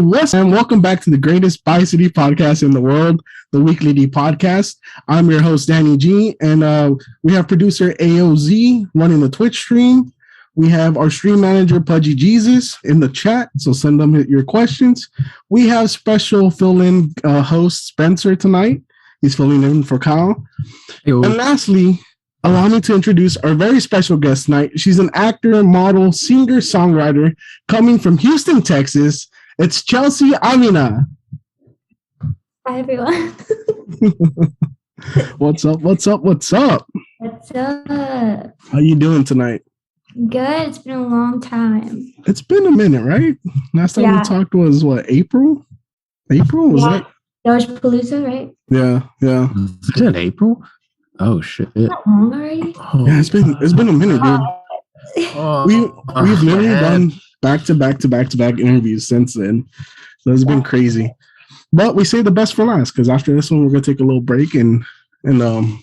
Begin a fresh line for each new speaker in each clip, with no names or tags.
what's and welcome back to the greatest bi-city podcast in the world, the Weekly D podcast. I'm your host, Danny G, and we have producer AOZ running the Twitch stream. We have our stream manager, Pudgy Jesus, in the chat, so send them your questions. We have special fill-in host Spencer tonight. He's filling in for Kyle. Yo. And lastly, allow me to introduce our very special guest tonight. She's an actor, model, singer, songwriter coming from Houston, Texas. It's Chelsea Avina.
Hi, everyone.
What's up?
What's up?
How you doing tonight?
Good. It's been a long time.
It's been a minute, right? Last time we talked was what, April? Was it?
Palooza, right?
Yeah.
Is it April? Oh shit!
Not long already.
Yeah, it's been a minute, dude. We've literally done back to back interviews since then, so it's been crazy. But we say the best for last because after this one, we're gonna take a little break and then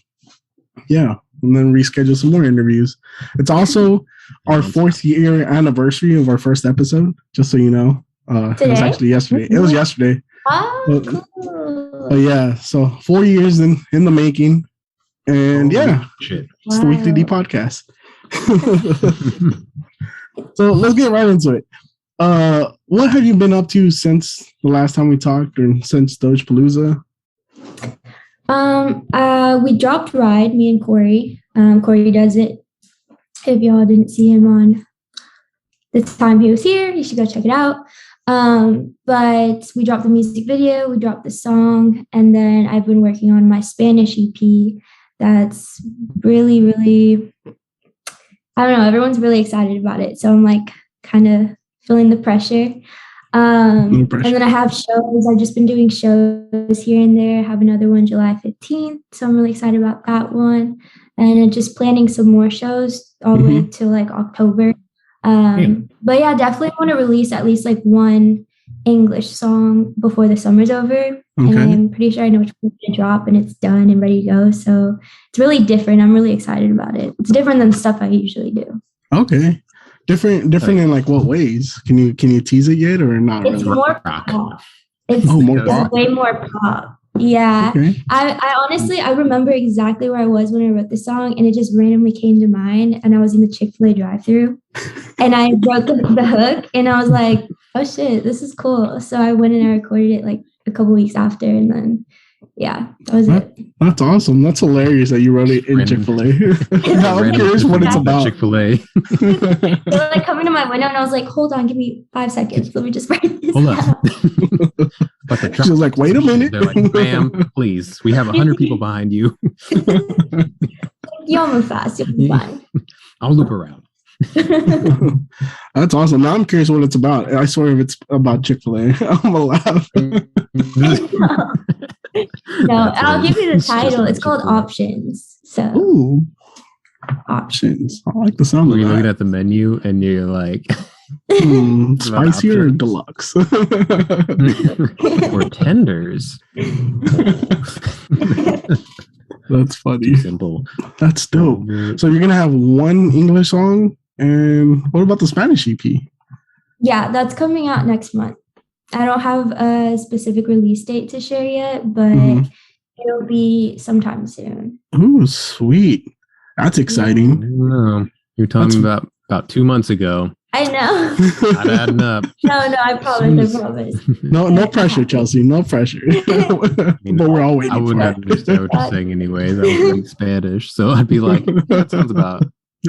reschedule some more interviews. It's also our 4th year anniversary of our first episode. Just so you know, it was actually yesterday. It was yesterday.
Oh, cool.
But yeah, so 4 years in the making. And it's the Weekly D podcast. So let's get right into it. What have you been up to since the last time we talked or since Doge Palooza?
We dropped Ride, me and Corey. Corey does it. If y'all didn't see him on the time he was here, you should go check it out. But we dropped the music video, we dropped the song, and then I've been working on my Spanish EP. That's really, really, I don't know, everyone's really excited about it. So I'm like kind of feeling the pressure. And then I have shows. I've just been doing shows here and there. I have another one July 15th. So I'm really excited about that one. And just planning some more shows all the way to like October. But yeah, definitely want to release at least like one English song before the summer's over. And I'm pretty sure I know which one to drop and it's done and ready to go. So it's really different. I'm really excited about it. It's different than the stuff I usually do.
Okay. Different in like what ways? Can you tease it yet or not?
It's really? More pop.
More pop.
Way more pop. Yeah. Okay. I honestly I remember exactly where I was when I wrote the song and it just randomly came to mind and I was in the Chick-fil-A drive-thru and I wrote the hook and I was like, oh shit, this is cool. So I went and I recorded it like a couple weeks after and then that was it.
That's awesome. That's hilarious that you wrote it in Chick-fil-A. I'm curious what it's about.
Chick-fil-A.
They were like coming to my window and I was like, hold on, give me 5 seconds. Let me just write this down.
She was like, wait a minute.
They're like, ma'am, please. We have 100 people behind you.
You'll move fast. You'll be fine.
I'll loop around.
That's awesome. Now I'm curious what it's about. I swear if it's about Chick-fil-A, I'm gonna laugh.
No, I'll give you the title. It's called Options. So
Ooh. Options. I like the sound of that.
You're looking at the menu and you're like
spicy or deluxe?
Or tenders.
That's funny.
Too simple.
That's dope. So you're gonna have one English song, and what about the Spanish EP?
Yeah, that's coming out next month. I don't have a specific release date to share yet, but it'll be sometime soon.
Ooh, sweet. That's exciting.
No, you're telling me about 2 months ago.
I know.
Not adding up.
No, I promise.
No pressure, Chelsea. No pressure. But we're all waiting.
I wouldn't understand what you're saying anyway. That was in Spanish, so I'd be like, that sounds about.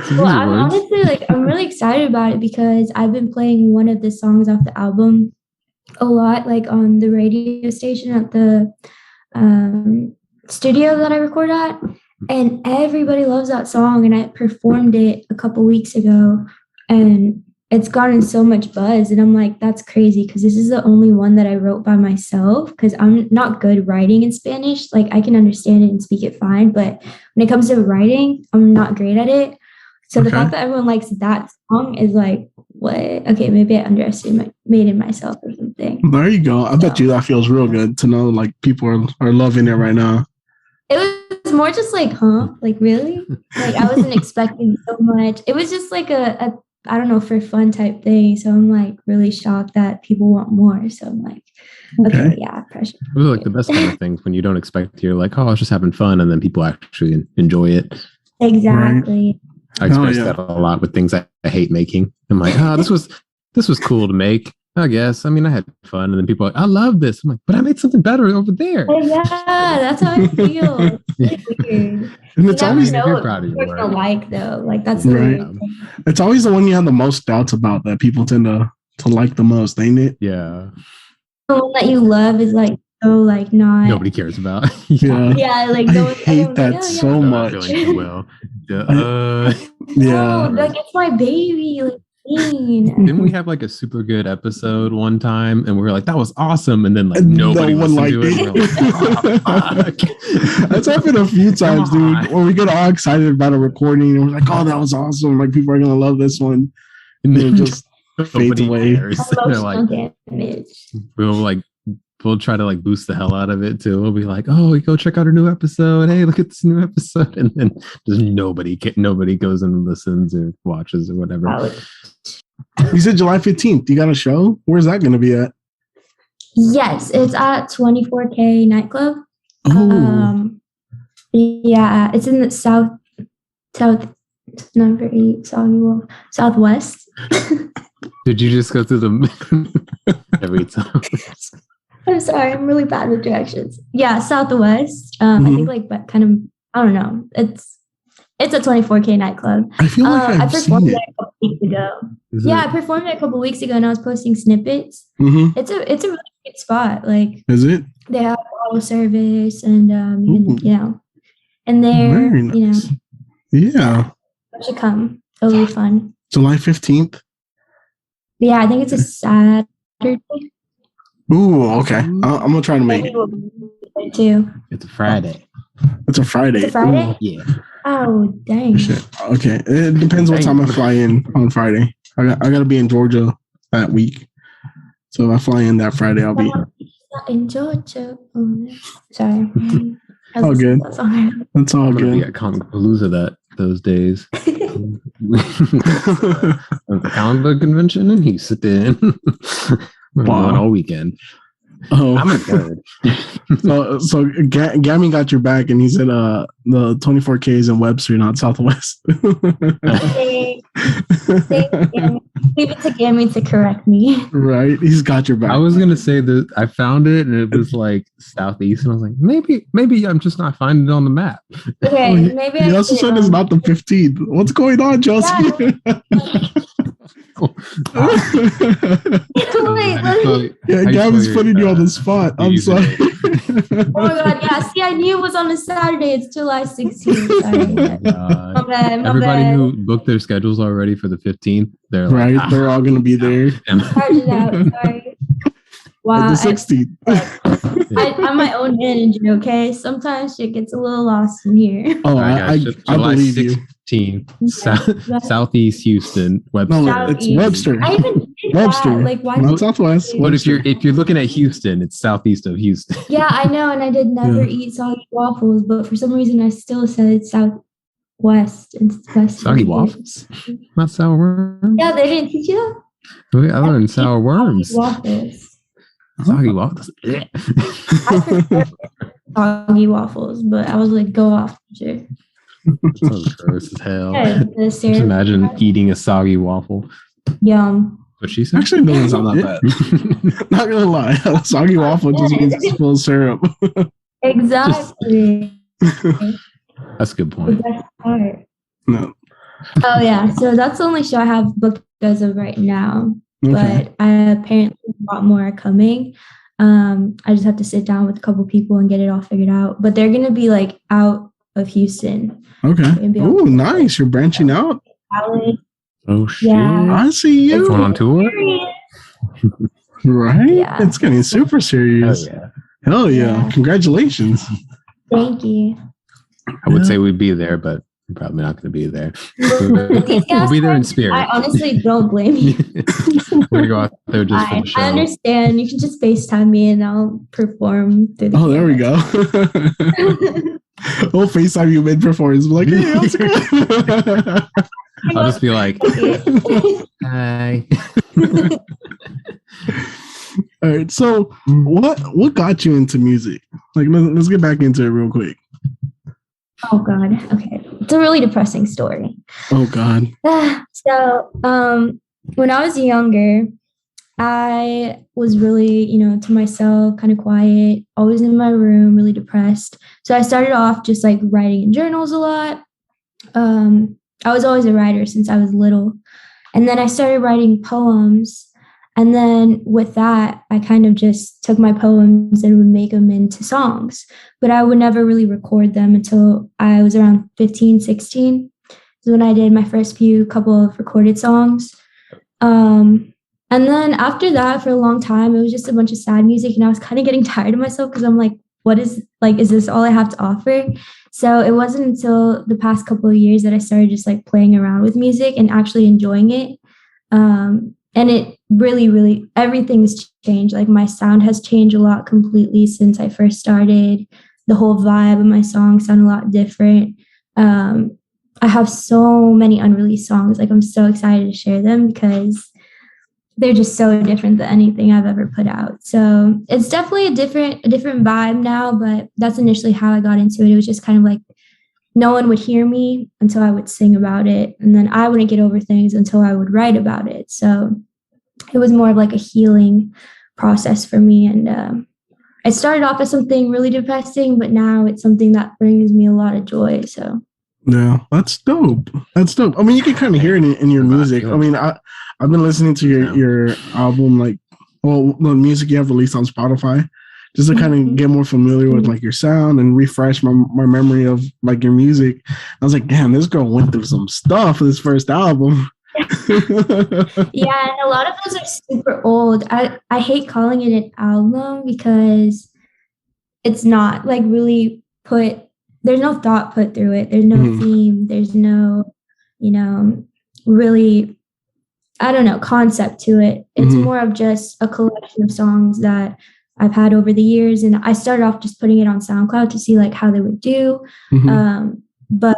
Well, I'm honestly I'm really excited about it because I've been playing one of the songs off the album a lot, like on the radio station at the studio that I record at, and everybody loves that song. And I performed it a couple weeks ago, and it's gotten so much buzz. And I'm like, that's crazy because this is the only one that I wrote by myself because I'm not good writing in Spanish. Like I can understand it and speak it fine, but when it comes to writing, I'm not great at it. So the fact that everyone likes that song is like, what? Okay, maybe I underestimated myself or something.
There you go. I bet you that feels real good to know like people are loving it right now.
It was more just like, huh? Like really? Like I wasn't expecting so much. It was just like a I don't know, for fun type thing. So I'm like really shocked that people want more. So I'm like, okay, yeah, pressure.
Those are like the best kind of things when you don't expect it. You're like, oh, I was just having fun, and then people actually enjoy it.
Exactly.
I experience that a lot with things I hate making. I'm like, oh, this was cool to make, I guess. I mean, I had fun, and then people are like, I love this. I'm like, but I made something better over there.
Yeah, that's how I feel. It's weird.
And it's always
you're proud of your work. Like though, like that's the
right. It's always the one you have the most doubts about that people tend to like the most, ain't it?
Yeah.
The one that you love is like so like not
nobody cares about.
Yeah, like
I hate that so much.
Well,
yeah,
like it's my baby. Like,
didn't we have like a super good episode one time, and we were like, "That was awesome," and then like nobody listened to it.
Like, that's happened a few times, dude. When we get all excited about a recording, and we're like, "Oh, that was awesome!" Like people are gonna love this one, and then it just fades away.
Like, we'll try to like boost the hell out of it too. We'll be like, "Oh, go check out our new episode. Hey, look at this new episode," and then just nobody goes and listens or watches or whatever.
You said July 15th. You got a show? Where's that going to be at?
Yes, it's at 24K nightclub.
Oh,
yeah, it's in the south number 8 Soggy Wolf Southwest.
Did you just go through the every time?
I'm sorry, I'm really bad with directions. Yeah, Southwest. I think like, but kind of, I don't know. It's a 24K nightclub.
I feel like
I performed
seen it
a couple weeks ago. I performed it a couple weeks ago, and I was posting snippets.
Mm-hmm.
It's a really good spot. Like,
is it?
They have auto service, and you know, and they're
nice. Yeah,
you should come. It'll be fun.
July 15th.
Yeah, I think it's a Saturday.
Ooh, okay. I'm gonna try to make it
too.
It's a Friday.
It's a Friday.
It's a Friday?
Ooh, yeah.
Oh, dang.
Shit. Okay. It depends what time I fly in on Friday. I gotta be in Georgia that week. So if I fly in that Friday, I'll be
in Georgia. Oh, sorry.
All good. That's all good.
Be at Comic Palooza those days. Comic book convention in Houston. Wow. All weekend.
Oh,
I'm a nerd.
so Gammy got your back, and he said the 24K is in Webster, not Southwest.
Leave it to Gammy to correct me.
Right, he's got your back.
I was gonna say that I found it, and it was like southeast, and I was like, maybe I'm just not finding it on the map.
Okay, maybe.
He also said it's not the 15th. What's going on, Chelsea? Yeah, Gavin's putting you on the spot. I'm sorry.
Oh my god, yeah. See, I knew it was on a Saturday. It's July 16th. Sorry. My bad.
Everybody who booked their schedules already for the 15th, they're
right. Like, they're all gonna be there.
Charge it out. Sorry. Wow.
The 16th.
I'm my own manager, okay? Sometimes shit gets a little lost in here.
Oh, I believe you.
16th, Southeast Houston, Webster.
No, it's Webster.
I even did
Webster.
That. Like, why
not Southwest.
What if you're looking at Houston? It's southeast of Houston.
Yeah, I know, and I did never eat soggy waffles, but for some reason I still said it's Southwest and West.
Soggy waffles? Not sour worms?
Yeah, they didn't teach you that?
I learned sour worms.
Waffles.
Soggy waffles.
I prefer soggy waffles, but I was like, go off, teacher.
Sounds gross as hell.
Yeah,
just imagine eating a soggy waffle.
Yum.
But she said,
actually doesn't sound that bad. Not gonna lie, a soggy waffle just means it's full of syrup.
Exactly.
That's a good point.
The best part.
No.
Oh yeah, so that's the only show I have booked as of right now.
Okay.
But I apparently a lot more are coming. I just have to sit down with a couple people and get it all figured out. But they're gonna be like out of Houston.
Okay. Oh, nice! You're branching out.
Oh shit!
Yeah.
I see you.
Going on tour.
Right.
Yeah.
It's getting super serious. Hell yeah! Congratulations.
Thank you.
I would say we'd be there, but I'm probably not going to be there. We'll be there in spirit.
I honestly don't blame you.
We're going to go out there just for the show.
I understand. You can just FaceTime me and I'll perform through the
there we go. We'll FaceTime you mid-performance. Like, hey, how's it going?
I'll just be like, hi.
All right. So what got you into music? Like, let's get back into it real quick.
Oh God. Okay. It's a really depressing story.
Oh God.
So, when I was younger, I was really, to myself, kind of quiet, always in my room, really depressed. So I started off just like writing in journals a lot. I was always a writer since I was little. And then I started writing poems. And then with that, I kind of just took my poems and would make them into songs. But I would never really record them until I was around 15, 16. Is when I did my first couple of recorded songs. And then after that, for a long time, it was just a bunch of sad music. And I was kind of getting tired of myself because I'm like, is this all I have to offer? So it wasn't until the past couple of years that I started just like playing around with music and actually enjoying it. And it really, really, everything's changed. Like my sound has changed a lot completely since I first started. The whole vibe of my songs sound a lot different. I have so many unreleased songs. Like I'm so excited to share them because they're just so different than anything I've ever put out. So it's definitely a different vibe now, but that's initially how I got into it. It was just kind of like no one would hear me until I would sing about it. And then I wouldn't get over things until I would write about it. So it was more of like a healing process for me. And it started off as something really depressing, but now it's something that brings me a lot of joy. So
yeah, that's dope. That's dope. I mean, you can kind of hear it in your music. I mean, I've been listening to your album, like, well, the music you have released on Spotify, just to kind of get more familiar with like your sound and refresh my memory of like your music. I was like, damn, this girl went through some stuff for this first album.
Yeah, and a lot of those are super old. I hate calling it an album because it's not like really there's no thought put through it. There's no theme. There's no, really, I don't know, concept to it. It's more of just a collection of songs that I've had over the years. And I started off just putting it on SoundCloud to see like how they would do. But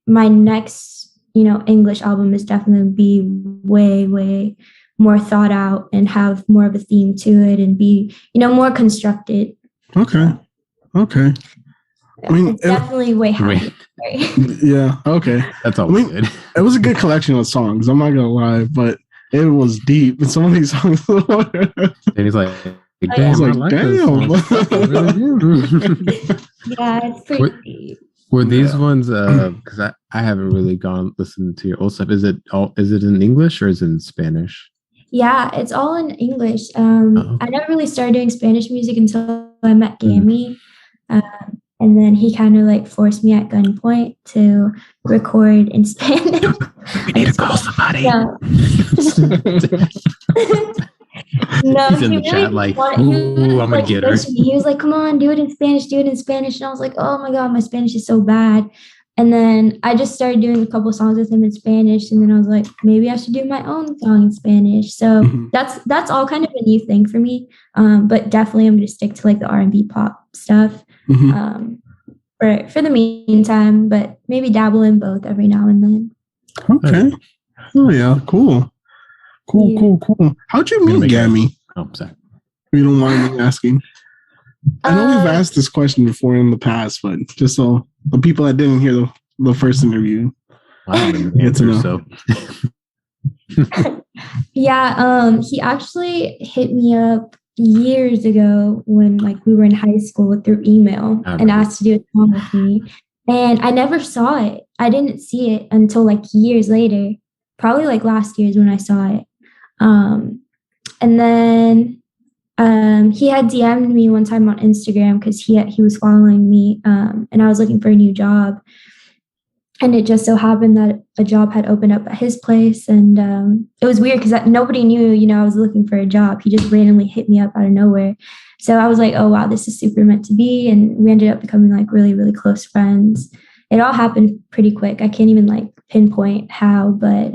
my next, English album is definitely be way, way more thought out and have more of a theme to it and be, more constructed.
Okay. I mean,
it's definitely way higher.
Yeah. Okay.
That's always good.
It was a good collection of songs. I'm not gonna lie, but it was deep. And some of these songs.
And he's like, damn, I like
damn.
Yeah, it's pretty deep.
Were these ones? Because I haven't really listened to your old stuff. Is it in English or is it in Spanish?
Yeah, it's all in English. I never really started doing Spanish music until I met Gammy. And then he kind of like forced me at gunpoint to record in Spanish.
We need to call somebody.
Yeah. No,
he's in the chat like, ooh, I'm gonna get her.
He was like, come on, do it in Spanish. And I was like, oh my God, my Spanish is so bad. And then I just started doing a couple songs with him in Spanish. And then I was like, maybe I should do my own song in Spanish. So that's all kind of a new thing for me. But definitely I'm going to stick to like the R&B pop stuff for the meantime, but maybe dabble in both every now and then.
Okay. Oh yeah, cool. How'd you meet Gammy?
Oh, sorry.
If you don't mind me asking. I know we've asked this question before in the past, but just so the people that didn't hear the first interview get to know.
Yeah, he actually hit me up years ago when like we were in high school through email and asked to do a song with me. And I never saw it. I didn't see it until like years later, probably like last year's when I saw it. And then he had DM'd me one time on Instagram because he was following me and I was looking for a new job. And it just so happened that a job had opened up at his place. And it was weird because nobody knew, I was looking for a job. He just randomly hit me up out of nowhere. So I was like, oh, wow, this is super meant to be. And we ended up becoming like really, really close friends. It all happened pretty quick. I can't even like pinpoint how, but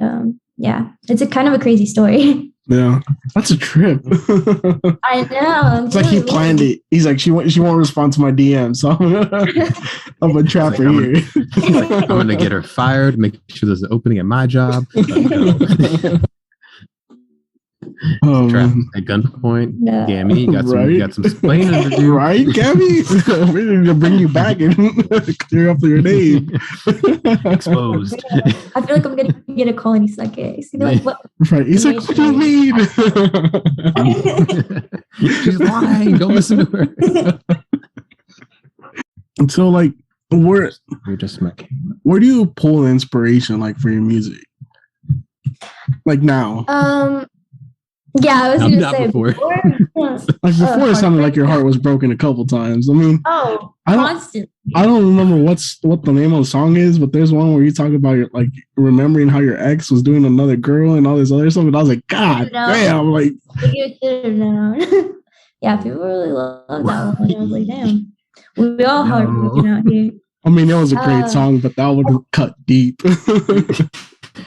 yeah, it's a kind of a crazy story.
Yeah, that's a trip.
I know.
It's like he planned it. He's like, she won't respond to my DM, so I'm a trapper here.
I'm gonna get her fired. Make sure there's an opening at my job. Trap at gunpoint.
No.
Gammy, you got some explaining to do.
Right, Gammy? We need to bring you back and clear up your name.
Exposed.
Yeah. I feel like I'm gonna get a call and he's like, "Hey." He's gonna be like, "What?"
Right. He's like, "What do you mean?"
She's lying. Don't listen to her.
And so, like, where do you pull inspiration, like, for your music? Like now?
Yeah, I was going to say
before.
Like before, it sounded like your heart was broken a couple times. I mean,
constantly.
I don't remember what the name of the song is, but there's one where you talk about your, like, remembering how your ex was doing another girl and all this other stuff. And I was like, God damn! Like,
you should have known. Yeah, people really love that one. And I was like, damn, we all heartbroken out here.
I mean, it was a great song, but that would cut deep.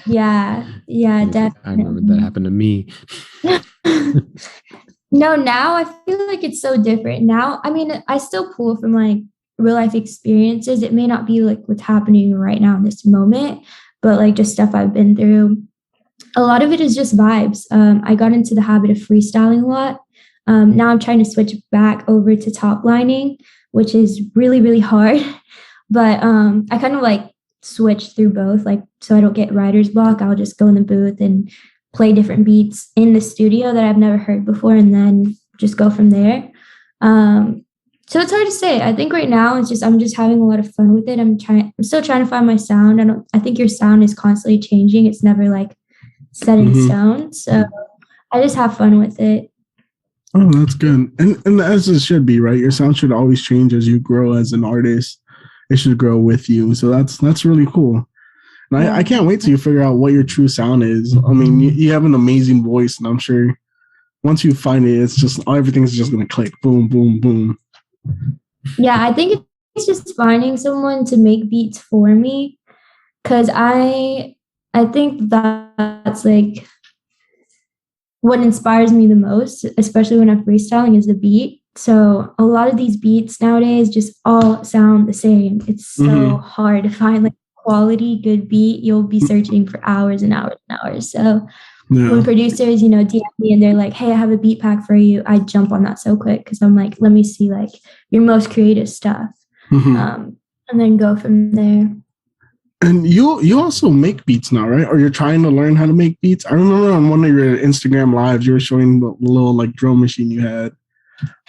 Yeah, definitely.
I remember that happened to me.
No, now I feel like it's so different. Now, I mean, I still pull from like real life experiences. It may not be like what's happening right now in this moment, but like just stuff I've been through. A lot of it is just vibes. I got into the habit of freestyling a lot. Now I'm trying to switch back over to top lining, which is really, really hard. But I kind of like switch through both, like, so I don't get writer's block. I'll just go in the booth and play different beats in the studio that I've never heard before, and then just go from there. So it's hard to say. I think right now I'm just having a lot of fun with it. I'm still trying to find my sound. I think your sound is constantly changing. It's never like set in stone. So I just have fun with it.
Oh, that's good. And as it should be, right? Your sound should always change as you grow as an artist. It should grow with you. So that's really cool. And I can't wait till you figure out what your true sound is. I mean, you have an amazing voice, and I'm sure once you find it, it's just everything's just gonna click. Boom, boom, boom.
Yeah, I think it's just finding someone to make beats for me, because I think that's like what inspires me the most, especially when I'm freestyling, is the beat. So a lot of these beats nowadays just all sound the same. It's so hard to find like quality good beat. You'll be searching for hours and hours and hours. So when producers, DM me and they're like, "Hey, I have a beat pack for you," I jump on that so quick, because I'm like, let me see like your most creative stuff, and then go from there.
And you also make beats now, right? Or you're trying to learn how to make beats? I remember on one of your Instagram lives, you were showing the little like drum machine you had.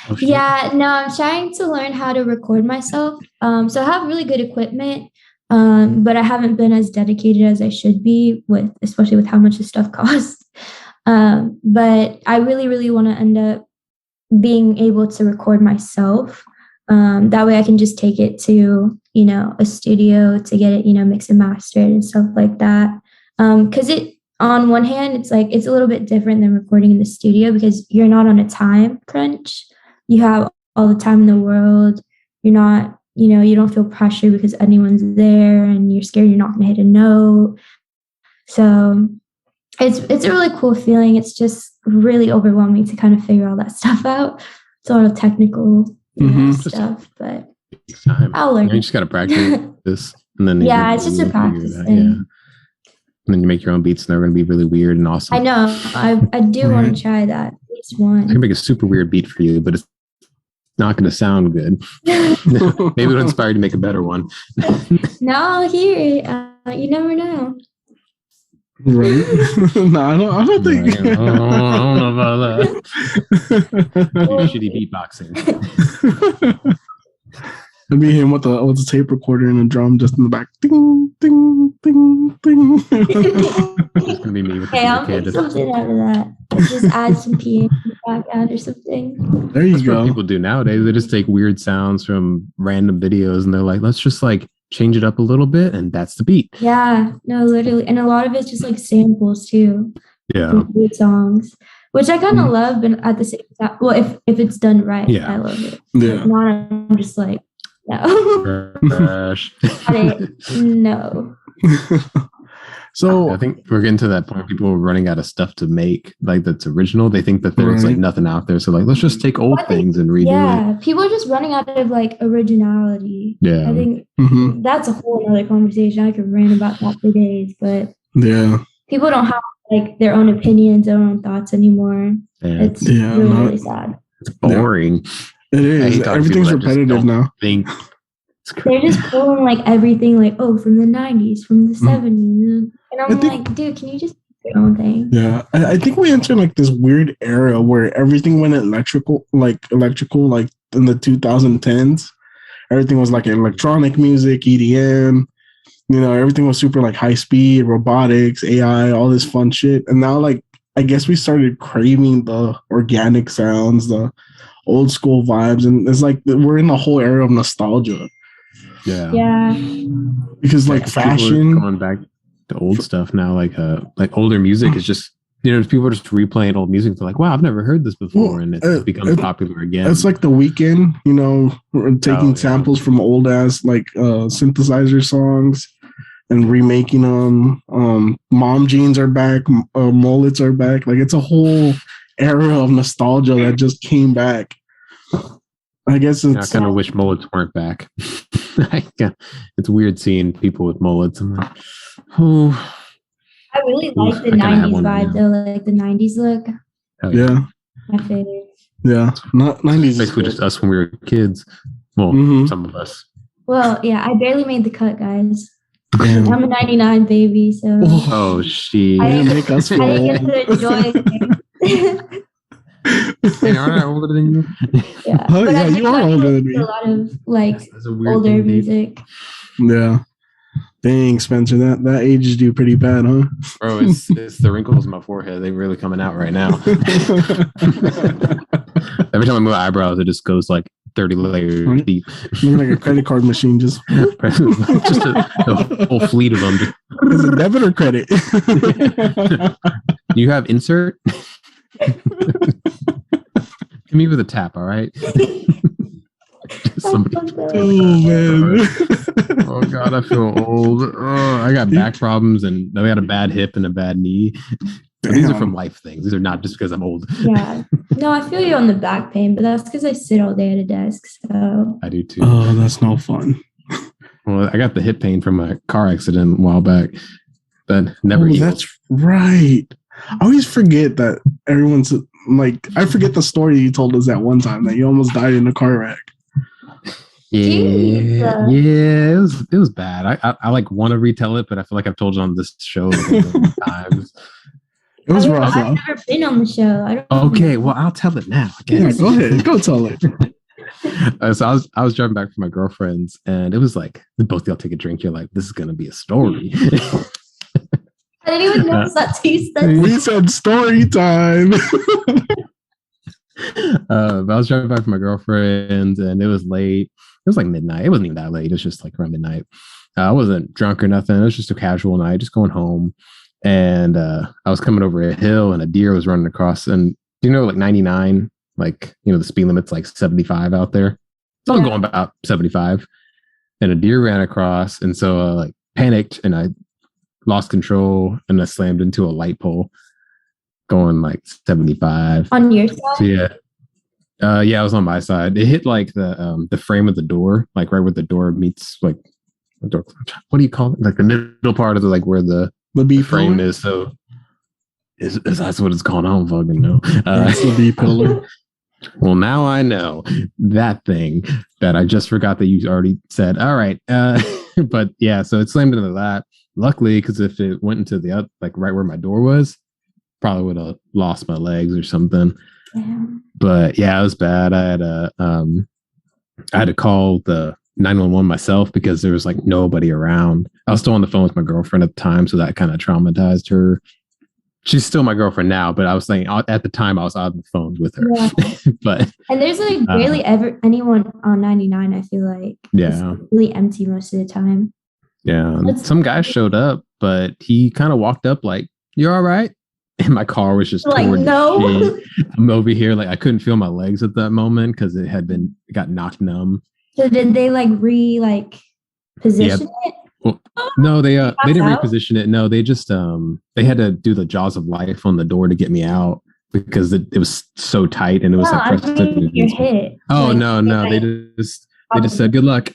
Oh, yeah, no, I'm trying to learn how to record myself. So I have really good equipment, but I haven't been as dedicated as I should be, especially with how much this stuff costs. But I really, really want to end up being able to record myself. That way I can just take it to, a studio to get it, mixed and mastered and stuff like that. Because on one hand, it's like, it's a little bit different than recording in the studio, because you're not on a time crunch. You have all the time in the world. You're not, you don't feel pressure because anyone's there, and you're scared you're not going to hit a note. So it's a really cool feeling. It's just really overwhelming to kind of figure all that stuff out. It's a lot of technical stuff, but I'll learn.
You just got to practice this, and then
it's just a practice thing.
Yeah. And then you make your own beats, and they're going to be really weird and awesome.
I know. I do want to try that. At least one.
I can make a super weird beat for you, but it's not going to sound good. Maybe it'll inspire you to make a better one.
No, I'll hear it. You never know.
Right? No, I don't think.
I don't know about that. Shitty beatboxing.
It'd be him with the tape recorder and a drum just in the back. Ding, ding, ding, ding.
It's gonna be me with
I'll make something out of that. Just add some piano in the background or something.
There you go.
What people do nowadays. They just take weird sounds from random videos, and they're like, let's just like change it up a little bit, and that's the beat.
Yeah, no, literally. And a lot of it's just like samples too.
Yeah.
From weird songs, which I kind of love, but at the same time, well, if it's done right, I love it.
Yeah.
If not, I'm just like, no.
Trash.
No.
So
I think we're getting to that point. People are running out of stuff to make like that's original. They think that there's like nothing out there. So like, let's just take old things and redo it.
Yeah, people are just running out of like originality.
Yeah.
I think that's a whole other conversation. I could rant about that for days, but
yeah,
people don't have like their own opinions, their own thoughts anymore. It's really sad.
It's boring.
It is. Everything's repetitive now.
They're just pulling like everything, like from the 90s, from the 70s, and I'm like, dude, can you just do your own thing?
Yeah, I think we entered like this weird era where everything went electrical, like in the 2010s. Everything was like electronic music, EDM. You know, everything was super like high speed, robotics, AI, all this fun shit. And now, like, I guess we started craving the organic sounds, the old school vibes, and it's like we're in a whole era of nostalgia.
Yeah.
Because like fashion,
going back to old stuff now, like older music is just, you know, people are just replaying old music. They're like, wow, I've never heard this before, and it becomes popular again.
It's like The Weeknd, you know, taking samples from old ass like synthesizer songs and remaking them. Mom jeans are back, mullets are back. Like it's a whole era of nostalgia that just came back. I guess I
kind of wish mullets weren't back. It's weird seeing people with mullets. I'm like, oh.
I really like the 90s vibe though, like the 90s look.
Yeah.
My favorite.
Yeah. Not 90s.
Basically just us when we were kids. Well, some of us.
Well, yeah, I barely made the cut, guys.
Damn.
I'm a 99 baby, so.
Oh, shit.
I didn't make us feel
I didn't get to enjoy it.
Hey, aren't I older than you?
Yeah,
oh, yeah, you are older than me.
A lot of like older music.
Yeah. Dang, Spencer, that aged you pretty bad, huh?
Bro, it's the wrinkles in my forehead. They're really coming out right now. Every time I move my eyebrows, it just goes like 30 layers deep.
Looking like a credit card machine, just
a whole fleet of them.
Is it debit or credit?
You have insert? Give me with a tap, all right? Somebody.
Oh man.
Oh god, I feel old. Oh, I got back problems and I got a bad hip and a bad knee. These are from life things. These are not just because I'm old.
Yeah. No, I feel you on the back pain, but that's because I sit all day at a desk. So
I do too.
Oh, that's no fun.
Well, I got the hip pain from a car accident a while back. That never healed.
That's right. I always forget that everyone's like, I forget the story you told us that one time that you almost died in a car wreck.
Yeah, it was bad. I like want to retell it, but I feel like I've told you on this show times.
It was rough.
I've never been on the show. I don't
Okay, well I'll tell it now.
Yeah, go ahead, go tell it.
So I was driving back from my girlfriend's, and it was like both of y'all take a drink. You're like, this is gonna be a story.
I didn't even notice that too.
We said story time.
I was driving back from my girlfriend, and it was late. It was like midnight. It wasn't even that late. It was just like around midnight. I wasn't drunk or nothing. It was just a casual night, just going home. And I was coming over a hill, and a deer was running across. And you know, like 99, like, you know, the speed limit's like 75 out there. So I'm going about 75. And a deer ran across. And so I like panicked, and I lost control, and I slammed into a light pole going like 75.
On your side?
So, yeah. Yeah, I was on my side. It hit like the frame of the door, like right where the door meets like the door. What do you call it? Like the middle part of the like where the
B
frame is. So is that's what it's called? I don't fucking know.
It's the B pillar.
Well, now I know that thing that I just forgot that you already said. All right, but yeah, so it slammed into that. Luckily, because if it went into the other, like right where my door was, probably would have lost my legs or something.
Yeah.
But yeah, it was bad. I had to call the 911 myself because there was like nobody around. I was still on the phone with my girlfriend at the time, so that kind of traumatized her. She's still my girlfriend now, but I was saying at the time I was on the phone with her. Yeah.
And there's like barely ever anyone on 99. I feel like it's really empty most of the time.
Yeah, some guy showed up, but he kind of walked up like, "You're all right." And my car was just
like, no.
I'm over here, like I couldn't feel my legs at that moment because it got knocked numb.
So did they position it?
Well, no, they didn't
out?
reposition it. No, they just they had to do the jaws of life on the door to get me out because it was so tight and it was
No,
like
I
pressed
mean
against
your
me.
hit.
Oh
Like,
no, they just said good luck.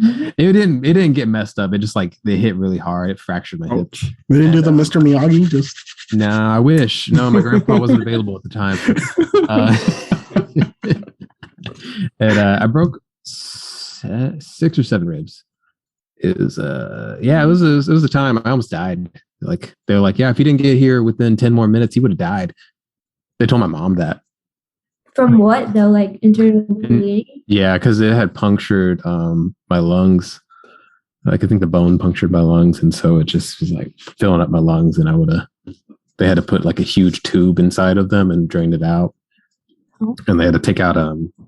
It didn't get messed up. It just like they hit really hard. It fractured my hip.
They didn't do the Mr. Miyagi. Just
Nah, I wish. No, my grandpa wasn't available at the time. And I broke 6 or 7 ribs. It was it was a time I almost died. Like they were like, yeah, if he didn't get here within 10 more minutes, he would have died. They told my mom that.
From what though? Like internal bleeding?
Yeah, because it had punctured my lungs. Like I think the bone punctured my lungs, and so it just was like filling up my lungs, and they had to put like a huge tube inside of them and drain it out.
Oh.
And they had to take out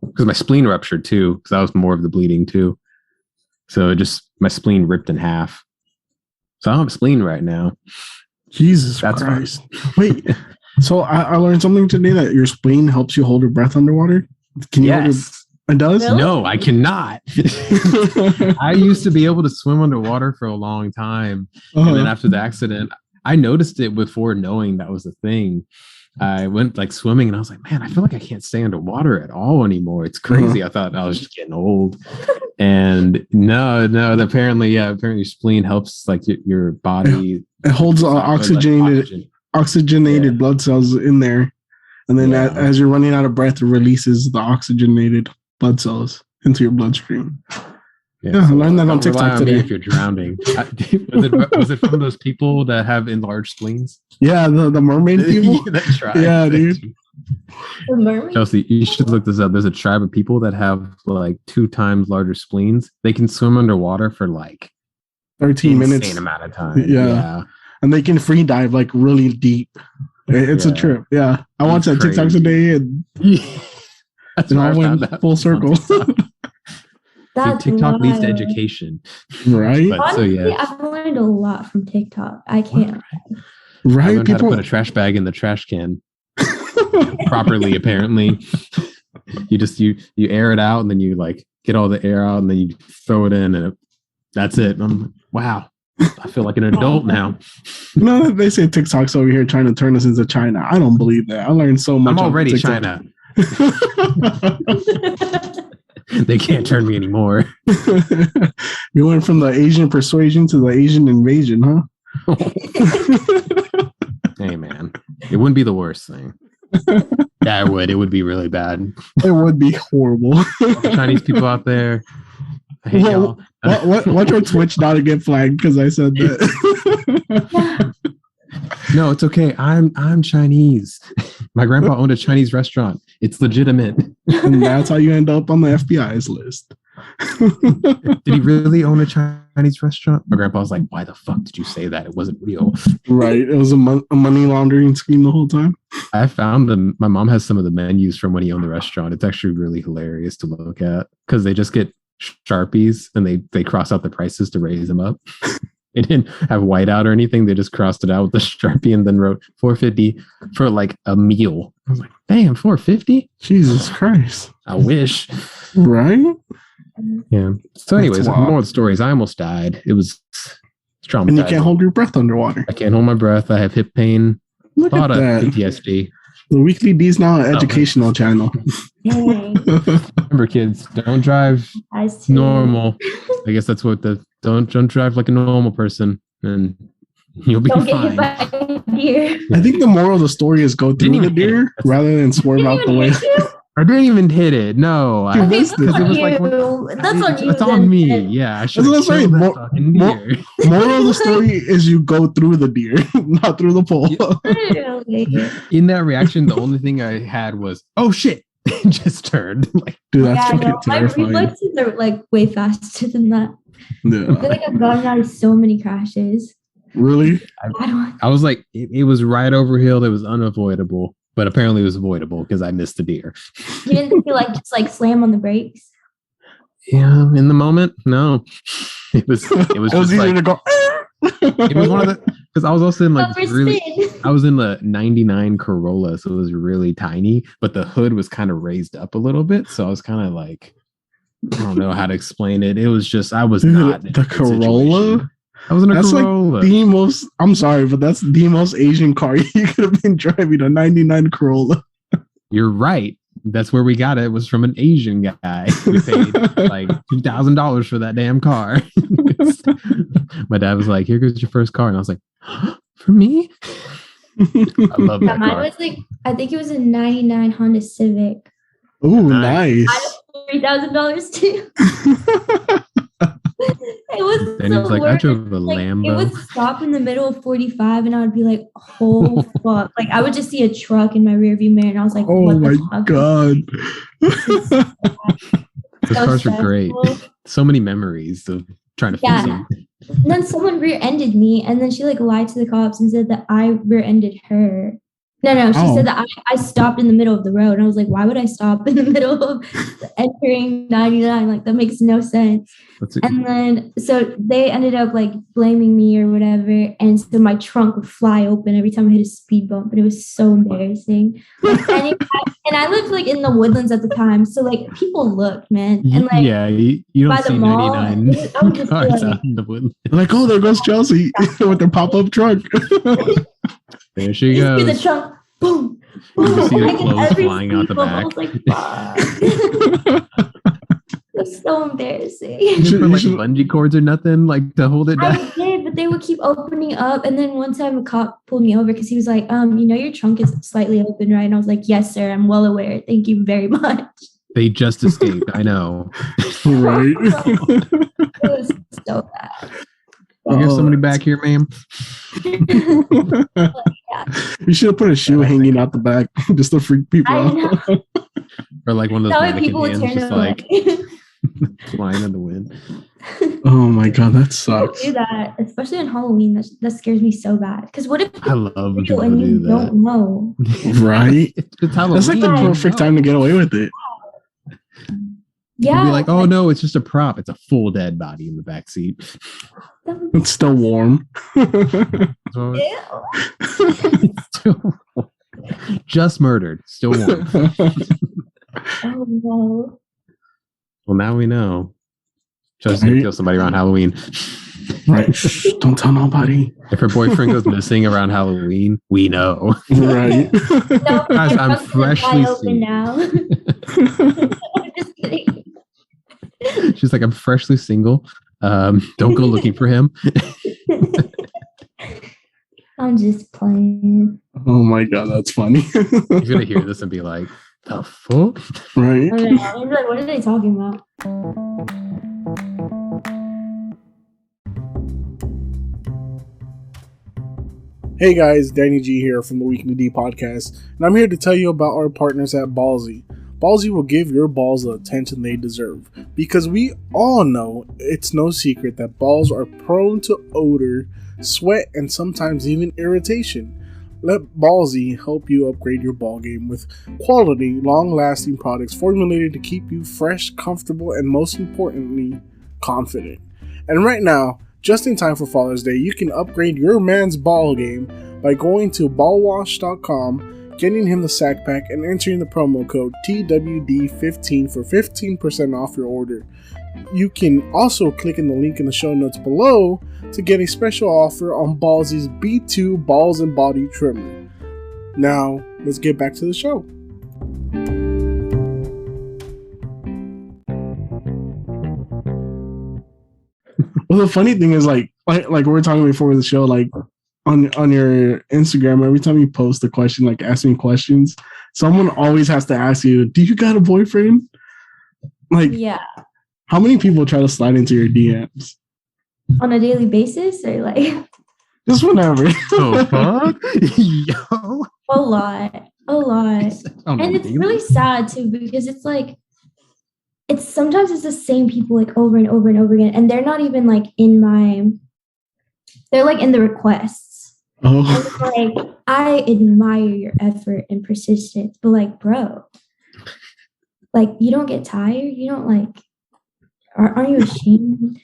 because my spleen ruptured too, because that was more of the bleeding too. So my spleen ripped in half. So I don't have a spleen right now.
Jesus Christ. Wait. So I learned something today that your spleen helps you hold your breath underwater. Can you hold your, it does?
Really?
No, I cannot. I used to be able to swim underwater for a long time. And then after the accident, I noticed it before knowing that was a thing. I went like swimming and I was like, man, I feel like I can't stay underwater at all anymore. It's crazy. I thought I was just getting old. And no, apparently your spleen helps like your body.
It holds oxygenated blood cells in there. And then as you're running out of breath, it releases the oxygenated blood cells into your bloodstream. Yeah, I learned that on TikTok today.
If you're drowning, was it from those people that have enlarged spleens?
Yeah, the mermaid people. Yeah, dude.
The mermaid?
Chelsea, you should look this up. There's a tribe of people that have like 2 times larger spleens. They can swim underwater for like
13 minutes.
Insane amount of time.
Yeah, and they can free dive like really deep. It's a trip. Yeah, I watched that TikTok today, and it all went full circle.
That's
TikTok leads to education,
right?
Honestly, I've learned a lot from TikTok. I can't.
Right?
I learned how to put a trash bag in the trash can properly. Apparently, you air it out, and then you like get all the air out, and then you throw it in, and that's it. And I'm like, wow, I feel like an adult now.
No, they say TikTok's over here trying to turn us into China. I don't believe that. I learned so much.
I'm already China. They can't turn me anymore.
You went from the Asian persuasion to the Asian invasion, huh?
Hey, man. It wouldn't be the worst thing. Yeah, it would. It would be really bad.
It would be horrible.
Chinese people out there. I hate y'all.
Watch our Twitch not to get flagged because I said that.
No, it's okay. I'm Chinese. My grandpa owned a Chinese restaurant. It's legitimate.
And that's how you end up on the FBI's list.
Did he really own a Chinese restaurant? My grandpa was like, why the fuck did you say that? It wasn't real.
Right. It was a money laundering scheme the whole time.
I found them. My mom has some of the menus from when he owned the restaurant. It's actually really hilarious to look at because they just get Sharpies and they cross out the prices to raise them up. They didn't have whiteout or anything. They just crossed it out with the Sharpie and then wrote $4.50 for like a meal. I was like, damn, $4.50?
Jesus Christ.
I wish.
Right?
Yeah. So anyways, more of the stories. I almost died. It was traumatizing.
And you can't hold your breath underwater.
I can't hold my breath. I have hip pain.
Look at that.
PTSD.
The Weekly D's now an educational channel.
Remember, kids, don't drive normal. I guess that's what don't drive like a normal person, and you'll be fine. Get hit by a deer.
I think the moral of the story is go through the deer rather than swerve out the way.
I didn't even hit it. No, I missed it. It was like
that's on you.
It's on me. Yeah, I should have killed that fucking deer.
Moral of the story is you go through the deer, not through the pole.
In that reaction, the only thing I had was, "Oh shit!" Just turned. Like,
dude, that's fucking terrifying.
My reflexes are like way faster than that.
Yeah.
I feel like I've gotten out of so many crashes.
Really?
I was like, it was right over hill. It was unavoidable. But apparently it was avoidable because I missed the deer.
You didn't feel like just like slam on the brakes?
Yeah, in the moment, no. It was just
easy
like,
to go.
It was one of the because I was also in like I was in the 99 Corolla, so it was really tiny, but the hood was kind of raised up a little bit. So I was kind of like I don't know how to explain it. It was just I was
Dude,
not in
the
a good
Corolla.
situation. I was in a
That's
Corolla.
like the most. I'm sorry, but that's the most Asian car you could have been driving. A '99 Corolla.
You're right. That's where we got it. It was from an Asian guy. We paid like $2,000 for that damn car. My dad was like, "Here goes your first car," and I was like, "For me?" I love that
Mine
car.
was like, I think it was a '99 Honda Civic.
Ooh,
Nice.
nice.
$3,000 too. It was
And he was like, "I drove a
like,
Lambo."
it would stop in the middle of 45 and I would be like, oh fuck. Like I would just see a truck in my rearview mirror and I was like,
Oh
what
my
the fuck?
god.
Those
So
cars are great.
stressful.
So many memories of trying to fix
Yeah.
them.
And then someone rear-ended me and then she like lied to the cops and said that I rear-ended her. No, she said that I stopped in the middle of the road. And I was like, why would I stop in the middle of entering 99? Like that makes no sense. And then so they ended up like blaming me or whatever. And so my trunk would fly open every time I hit a speed bump. And it was so embarrassing. Like, and I lived like in the Woodlands at the time. So like people looked, man. And like
yeah, you don't
by the
see
mall,
99
I would just be
cars
like,
out in the woodland.
Like, oh, there goes Chelsea with their pop-up truck.
There she
you see the
goes.
trunk, boom.
You can see the
Like,
clothes
every
flying out the
speed bump,
back.
I was like, fuck. It's so embarrassing.
You didn't put like bungee cords or nothing like to hold it down.
I did, but they would keep opening up. And then one time a cop pulled me over because he was like, you know, your trunk is slightly open, right? And I was like, yes, sir, I'm well aware. Thank you very much.
They just escaped. I know.
Right.
It was so bad.
You have somebody back here, ma'am?
You should have put a shoe hanging out the back just to freak people out.
Or like one of those
That way
mannequin
people would
hands
turn
just
away.
like flying in the wind.
Oh my god, that
Don't
sucks.
do that, especially on Halloween. That scares me so bad. Because what if
I love when people
and you
do that.
don't know?
Right?
It's Halloween.
That's like the perfect time to get away with it.
Yeah,
You'd be like, oh no, it's just a prop. It's a full dead body in the back seat.
It's still warm.
So still just murdered. Still warm.
Oh no.
Well, now we know. Just gonna kill somebody around Halloween.
Right. Shh, don't tell nobody.
If her boyfriend goes missing around Halloween, we know.
Right.
No,
Guys, I'm
my trunk's
freshly
wide open
seen.
now. I'm just kidding.
She's like, I'm freshly single. Don't go looking for him.
I'm just playing.
Oh my god, that's funny.
He's gonna hear this and be like, the fuck?
Right.
I don't know. I'm like, what are they talking about?
Hey guys, Danny G here from the Weekly D Podcast, and I'm here to tell you about our partners at Ballsy. Ballsy will give your balls the attention they deserve, because we all know it's no secret that balls are prone to odor, sweat, and sometimes even irritation. Let Ballsy help you upgrade your ball game with quality, long-lasting products formulated to keep you fresh, comfortable, and most importantly, confident. And right now, just in time for Father's Day, you can upgrade your man's ball game by going to ballwash.com, getting him the sack pack, and entering the promo code TWD15 for 15% off your order. You can also click in the link in the show notes below to get a special offer on Ballsy's B2 Balls and Body Trimmer. Now, let's get back to the show. Well, the funny thing is, like we were talking before the show, like on your Instagram, every time you post a question, like asking questions, someone always has to ask you, "Do you got a boyfriend?" Like,
Yeah.
how many people try to slide into your DMs?
On a daily basis or like
Just whenever.
Oh, fuck? Yo.
a lot. And it's really sad too because it's like sometimes it's the same people like over and over and over again, and they're not even like they're like in the requests.
Oh.
And it's like, I admire your effort and persistence, but like, bro, like you don't get tired. You don't like, aren't you ashamed?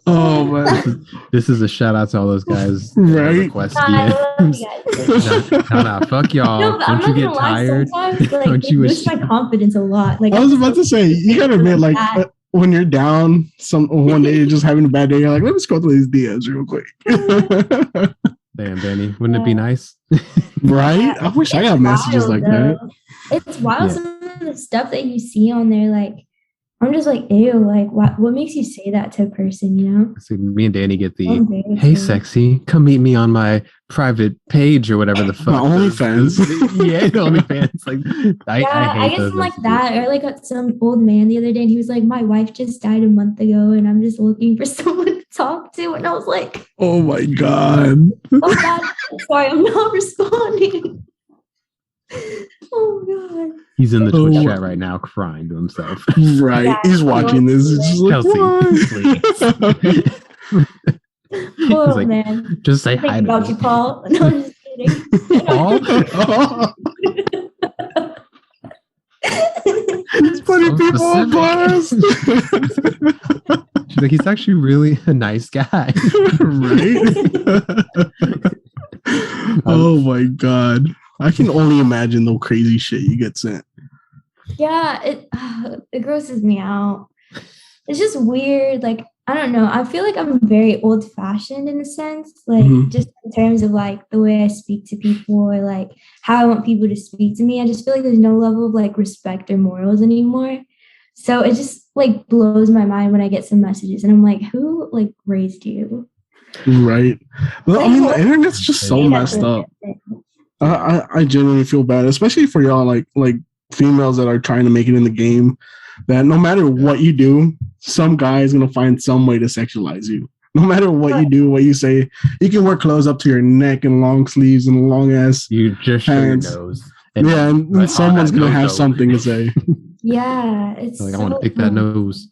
Oh man.
This is a shout out to all those guys.
Right?
Request
I love you
DMs.
guys.
No, fuck y'all.
No, but I'm
Don't you
not
get
gonna lie.
tired?
Sometimes, like,
Don't
it
you wish
boosts my confidence a lot. Like,
I was about to say, you gotta admit, like, when you're down, one day you're just having a bad day, you're like, let me scroll through these DMs real quick.
Damn, Danny, wouldn't it be nice?
Right? I wish I got messages like that.
It's wild.
Yeah.
Some of the stuff that you see on there, like, I'm just like, ew, like, what makes you say that to a person, you know?
So me and Danny get the,
Embarrassing.
hey, sexy, come meet me on my private page or whatever the fuck.
My OnlyFans.
Yeah, the OnlyFans. Like, I hate
guess
those
I'm like
messages.
that. Or like some old man the other day, and he was like, my wife just died a month ago, and I'm just looking for someone to talk to. And I was like,
Oh my God.
oh God, sorry, I'm not responding. Oh God.
He's in the Twitch
Oh.
chat right now crying to himself.
Right.
Yeah,
He's watching this. It's just like,
Kelsey,
what?
Oh
He's like,
man.
just say hi
Thinking
to
about
me.
you, Paul. No, I'm just kidding.
Paul?
Oh, it's putting
So
people on blast.
She's like, he's actually really a nice guy.
Right? Oh my God. I can only imagine the crazy shit you get sent.
Yeah, it grosses me out. It's just weird. Like, I don't know. I feel like I'm very old fashioned in a sense, like just in terms of like the way I speak to people or like how I want people to speak to me. I just feel like there's no level of like respect or morals anymore. So it just like blows my mind when I get some messages and I'm like, who like raised you?
Right. Well, I mean, the internet's just so
Say that
messed
to
up.
a-
I genuinely feel bad, especially for y'all like females that are trying to make it in the game. That no matter what you do, some guy is gonna find some way to sexualize you. No matter what you do, what you say, you can wear clothes up to your neck and long sleeves and long ass.
You just show your
hands.
nose.
Yeah, and someone's gonna have something to say.
Yeah, it's
Like, I
so
want to pick that nose.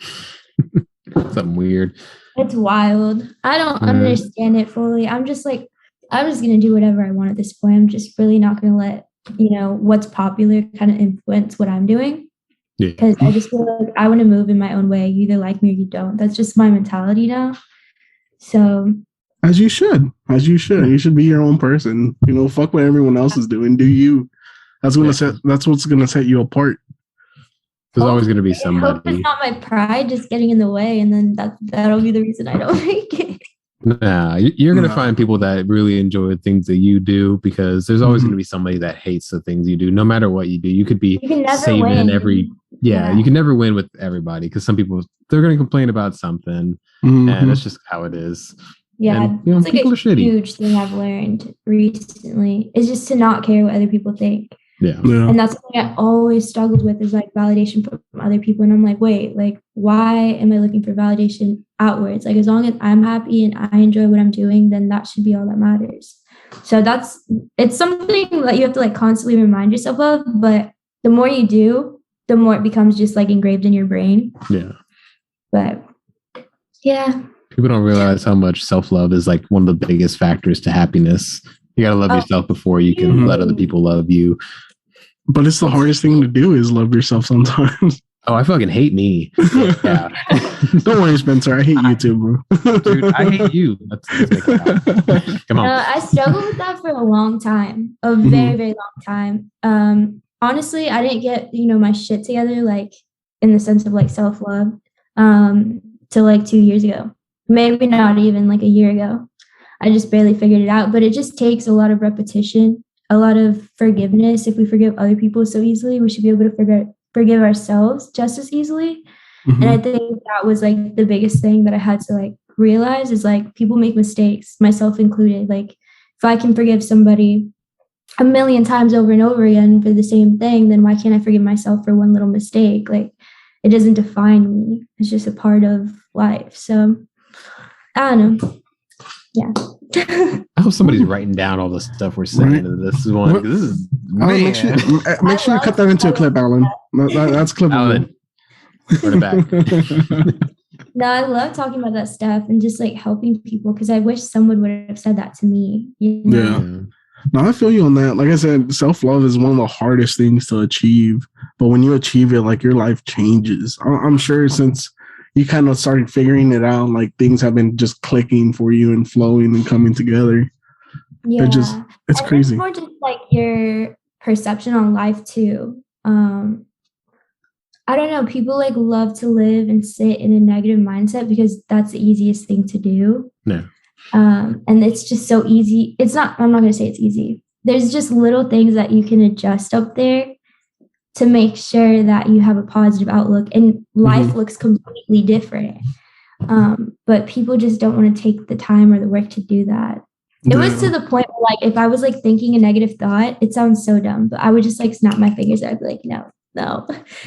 Something weird.
It's wild. I don't understand it fully. I'm just like, I'm just going to do whatever I want at this point. I'm just really not going to let, what's popular kind of influence what I'm doing.
Yeah.
Because I just feel like I want to move in my own way. You either like me or you don't. That's just my mentality now. So.
As you should. You should be your own person. Fuck what everyone else is doing. Do you. That's what's gonna set you apart.
There's always going to be
I hope
somebody.
it's not my pride just getting in the way, and then that'll be the reason I don't make it.
Nah, you're going to find people that really enjoy the things that you do because there's always going to be somebody that hates the things you do. No matter what you do, you could be saving
win.
in every. Yeah, you can never win with everybody because some people they're going to complain about something, and that's just how it is.
Yeah,
and,
it's like
people
a
are shitty.
huge thing I've learned recently is just to not care what other people think.
Yeah.
And that's something I always struggled with is like validation from other people. And I'm like, wait, like, why am I looking for validation outwards? Like, as long as I'm happy and I enjoy what I'm doing, then that should be all that matters. So it's something that you have to like constantly remind yourself of. But the more you do, the more it becomes just like engraved in your brain.
Yeah.
But yeah.
People don't realize how much self-love is like one of the biggest factors to happiness. You got to love yourself before you can let other people love you.
But it's the hardest thing to do is love yourself sometimes.
Oh, I fucking hate me. Yeah.
Don't worry, Spencer. I hate you too, bro.
Dude, I hate you. Let's make it out. Come on.
I struggled with that for a long time, a very, very long time. Honestly, I didn't get, my shit together, like in the sense of like self-love, till like 2 years ago, maybe not even like a year ago. I just barely figured it out, but it just takes a lot of repetition, a lot of forgiveness. If we forgive other people so easily, we should be able to forgive ourselves just as easily. And I think that was like the biggest thing that I had to like realize is like people make mistakes, myself included. Like if I can forgive somebody a million times over and over again for the same thing, then why can't I forgive myself for one little mistake? Like it doesn't define me. It's just a part of life. So I don't know. Yeah.
I hope somebody's writing down all the stuff we're saying in this one. This is
make sure you cut that into a clip, Alan. That's clip.
Alan, put it back.
No, I love talking about that stuff and just like helping people because I wish someone would have said that to me.
Yeah. No, I feel you on that. Like I said, self-love is one of the hardest things to achieve. But when you achieve it, like your life changes. I'm sure since you kind of started figuring it out, like things have been just clicking for you and flowing and coming together.
Yeah.
It's crazy.
It's more just like your perception on life too. I don't know, people like love to live and sit in a negative mindset because that's the easiest thing to do.
Yeah.
And it's just so easy. I'm not going to say it's easy. There's just little things that you can adjust up there to make sure that you have a positive outlook, and life looks completely different. But people just don't want to take the time or the work to do that. It was to the point where, like, if I was like thinking a negative thought, it sounds so dumb, but I would just like snap my fingers. I'd be like, no.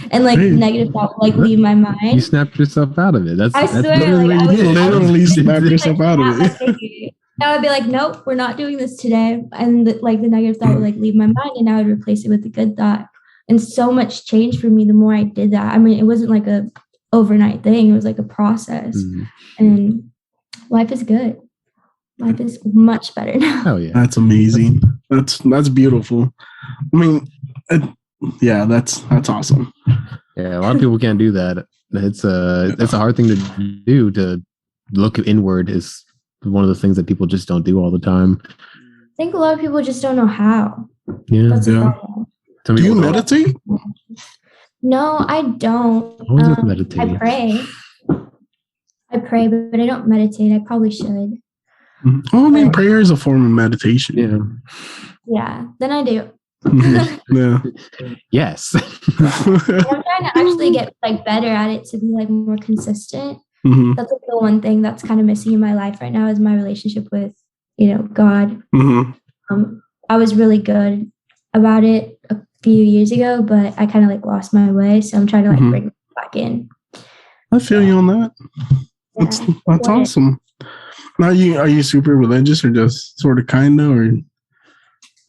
And like negative thought would like leave my mind.
You snapped yourself out of it.
I swear,
literally snapped yourself out of it.
I would be like, nope, we're not doing this today. And the negative thought would like leave my mind, and I would replace it with a good thought. And so much changed for me the more I did that. I mean, it wasn't like a overnight thing. It was like a process. And life is good. Life is much better now.
Oh yeah,
that's amazing. That's beautiful. I mean, that's awesome.
Yeah, a lot of people can't do that. It's a hard thing to do. To look inward is one of the things that people just don't do all the time.
I think a lot of people just don't know how.
Yeah.
That's the problem.
Do you meditate?
No, I don't.
Meditate.
I pray, but I don't meditate. I probably should.
Oh, I mean, prayer is a form of meditation.
Yeah, then I do.
Yeah.
Yes.
I'm trying to actually get like better at it to be like more consistent. That's like the one thing that's kind of missing in my life right now is my relationship with, God. I was really good about it a few years ago, but I kind of like lost my way. So I'm trying to like bring it back in.
I feel you on that. That's awesome. Now, are you super religious or just sort of kind of, or?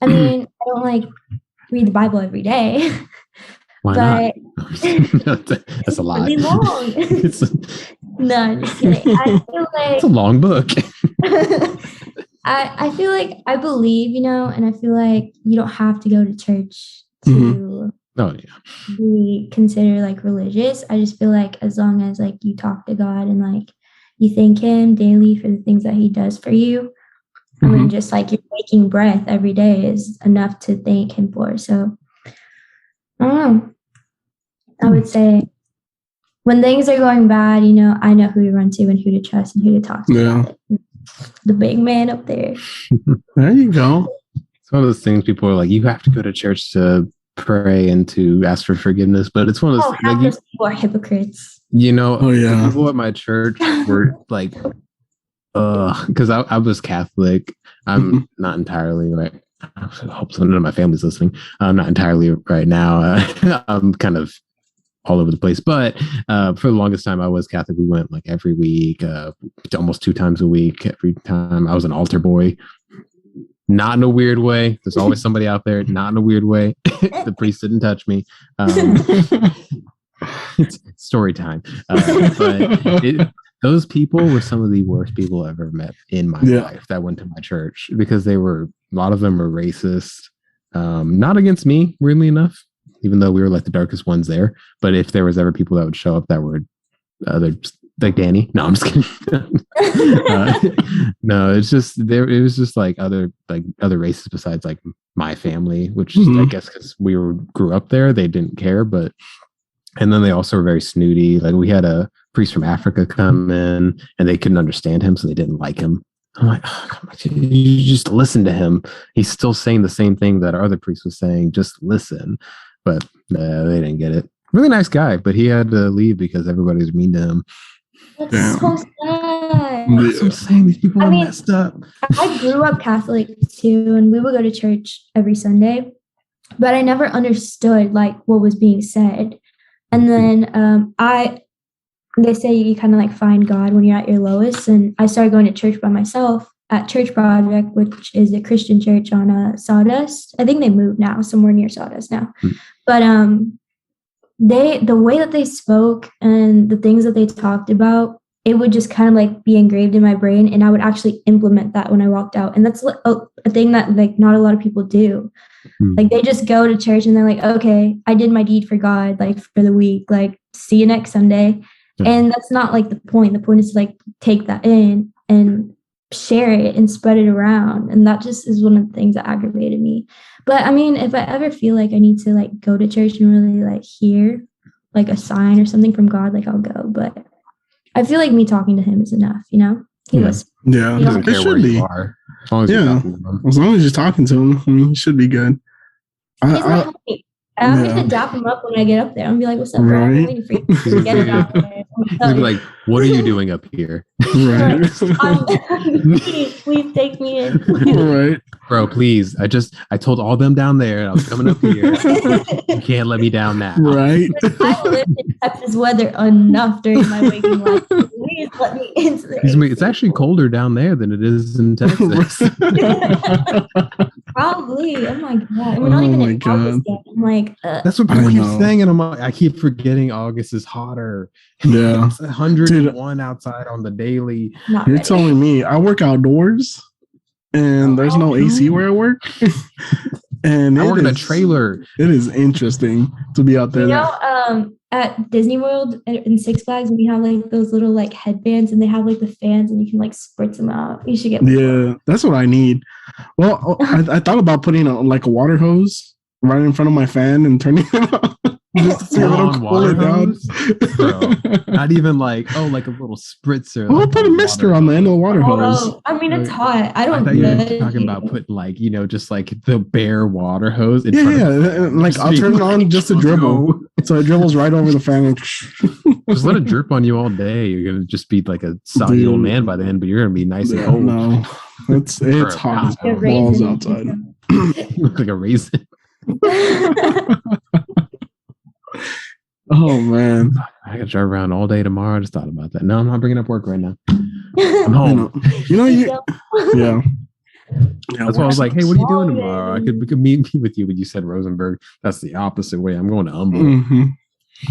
I mean, I don't like read the Bible every day.
Why not? That's a lot.
Really long. No, I'm just kidding. I feel like
it's a long book.
I feel like I believe, and I feel like you don't have to go to church to be considered like religious. I just feel like as long as like you talk to God and like you thank him daily for the things that he does for you. I mean, just like you're taking breath every day is enough to thank him for. So I don't know. I would say when things are going bad, I know who to run to and who to trust and who to talk to.
Yeah.
The big man up there.
There you go.
It's one of those things people are like, you have to go to church to pray and to ask for forgiveness, but it's one of those
those people are hypocrites.
People at my church were like, because I was Catholic. I'm not entirely right. I hope none of my family's listening. I'm not entirely right now. I'm kind of all over the place, but for the longest time I was Catholic. We went like every week, almost 2 times a week. Every time I was an altar boy. Not in a weird way. There's always somebody out there. Not in a weird way. The priest didn't touch me. It's story time. But those people were some of the worst people I've ever met in my life that went to my church, because a lot of them were racist. Not against me, weirdly enough, even though we were like the darkest ones there. But if there was ever people that would show up that were like Danny, no, I'm just kidding. No, it's just there. It was just like other races besides like my family, which I guess because we grew up there, they didn't care. And then they also were very snooty. Like we had a priest from Africa come in, and they couldn't understand him, so they didn't like him. I'm like, you just listen to him. He's still saying the same thing that our other priest was saying. Just listen. But they didn't get it. Really nice guy, but he had to leave because everybody was mean to him.
That's so sad.
That's what I'm saying. These people are messed up.
I grew up Catholic too, and we would go to church every Sunday, but I never understood like what was being said. And then they say you kind of like find God when you're at your lowest. And I started going to church by myself at Church Project, which is a Christian church on Sawdust. I think they moved now, somewhere near Sawdust now. But the way that they spoke and the things that they talked about, it would just kind of like be engraved in my brain, and I would actually implement that when I walked out. And that's a thing that like not a lot of people do. Like they just go to church and they're like, okay, I did my deed for God, like for the week, like see you next Sunday. And that's not like the point. The point is to like take that in and share it and spread it around. And that just is one of the things that aggravated me. But I mean, if I ever feel like I need to like go to church and really like hear like a sign or something from God, like I'll go. But I feel like me talking to him is enough, you know? He listens.
Yeah,
He doesn't care
should
where
be.
you are. As long as you're talking to him.
As long as you're talking to him, I mean, he should be good.
He's my homie. I'm going to dap him up when I get up there. I'm going to be like, what's up, bro? I'm waiting for you to get it out there.
He'll be like, what are you doing up here?
Right.
Please take me in.
Right.
Bro, please. I told all them down there I was coming up here. You can't let me down now.
Right.
I lived in Texas weather enough during my waking life. Please let me into there.
It's actually colder down there than it is in Texas.
Probably. Oh my God. We're not even in August yet. I'm like,
that's what people keep saying. And I'm like, I keep forgetting August is hotter.
Yeah.
It's 101 outside on the daily.
You're telling me I work outdoors and there's no AC where I work. And
I work in a trailer.
It is interesting to be out there.
You know, at Disney World in Six Flags, we have like those little like headbands and they have like the fans and you can like spritz them out. You should get one.
Yeah, that's what I need. Well, I thought about putting a water hose right in front of my fan and turning it on. Just to see if it'll cool it down.
Bro, not even like a little spritzer.
We'll put a mister on the end of the water hose.
I mean, it's hot. I don't
know. You were talking about putting like, just like the bare water hose.
Yeah. Like I'll turn it on just to dribble. So it dribbles right over the fan. And
just let it drip on you all day. You're going to just be like a soggy old man by the end, but you're going to be nice and old.
No, it's hot as balls outside.
You look like a raisin.
Oh man,
I gotta drive around all day tomorrow. I just thought about that. No, I'm not bringing up work right now. I'm home.
Yeah.
That's why I was like, hey, what are you doing tomorrow? We could meet with you, but you said Rosenberg. That's the opposite way. I'm going to Humboldt.
Mm-hmm.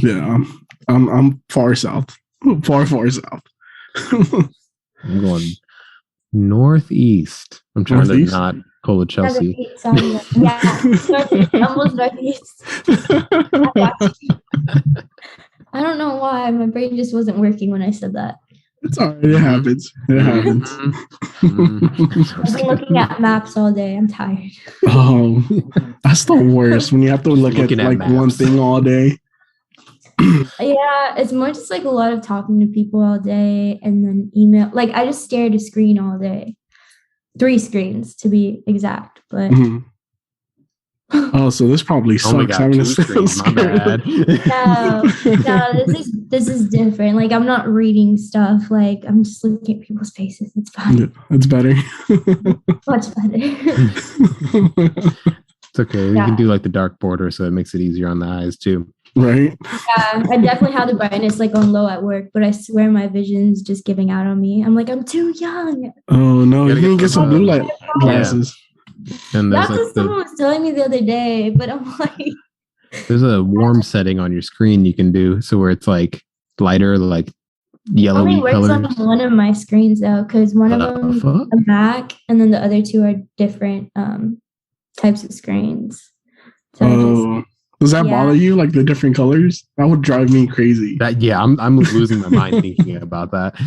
Yeah, I'm far south, far south.
I'm going northeast. I'm trying to not pull a Chelsea.
Yeah, almost northeast. I don't know why my brain just wasn't working when I said that.
It's all right. It happens.
I've been looking at maps all day. I'm tired.
Oh, that's the worst when you have to look at like maps. One thing all day.
Yeah, it's more just like a lot of talking to people all day and then email. Like I just stare at a screen all day. 3 screens to be exact, but
oh, so this probably sucks having a screen.
My bad.
No, this is different. Like I'm not reading stuff. Like I'm just looking at people's faces. It's fine.
Yeah, it's better.
Much better.
It's okay. You can do like the dark border, so it makes it easier on the eyes too.
Right.
Yeah, I definitely have the brightness like on low at work, but I swear my vision's just giving out on me. I'm like, I'm too young.
Oh no, you can get some blue light glasses.
And
that's what someone was telling me the other day, but I'm like,
there's a warm setting on your screen you can do, so where it's like lighter, like yellowy colors.
It only works on one of my screens though, because one of them a Mac, and then the other 2 are different types of screens. So
does that bother you, like the different colors? That would drive me crazy.
I'm losing my mind thinking about that.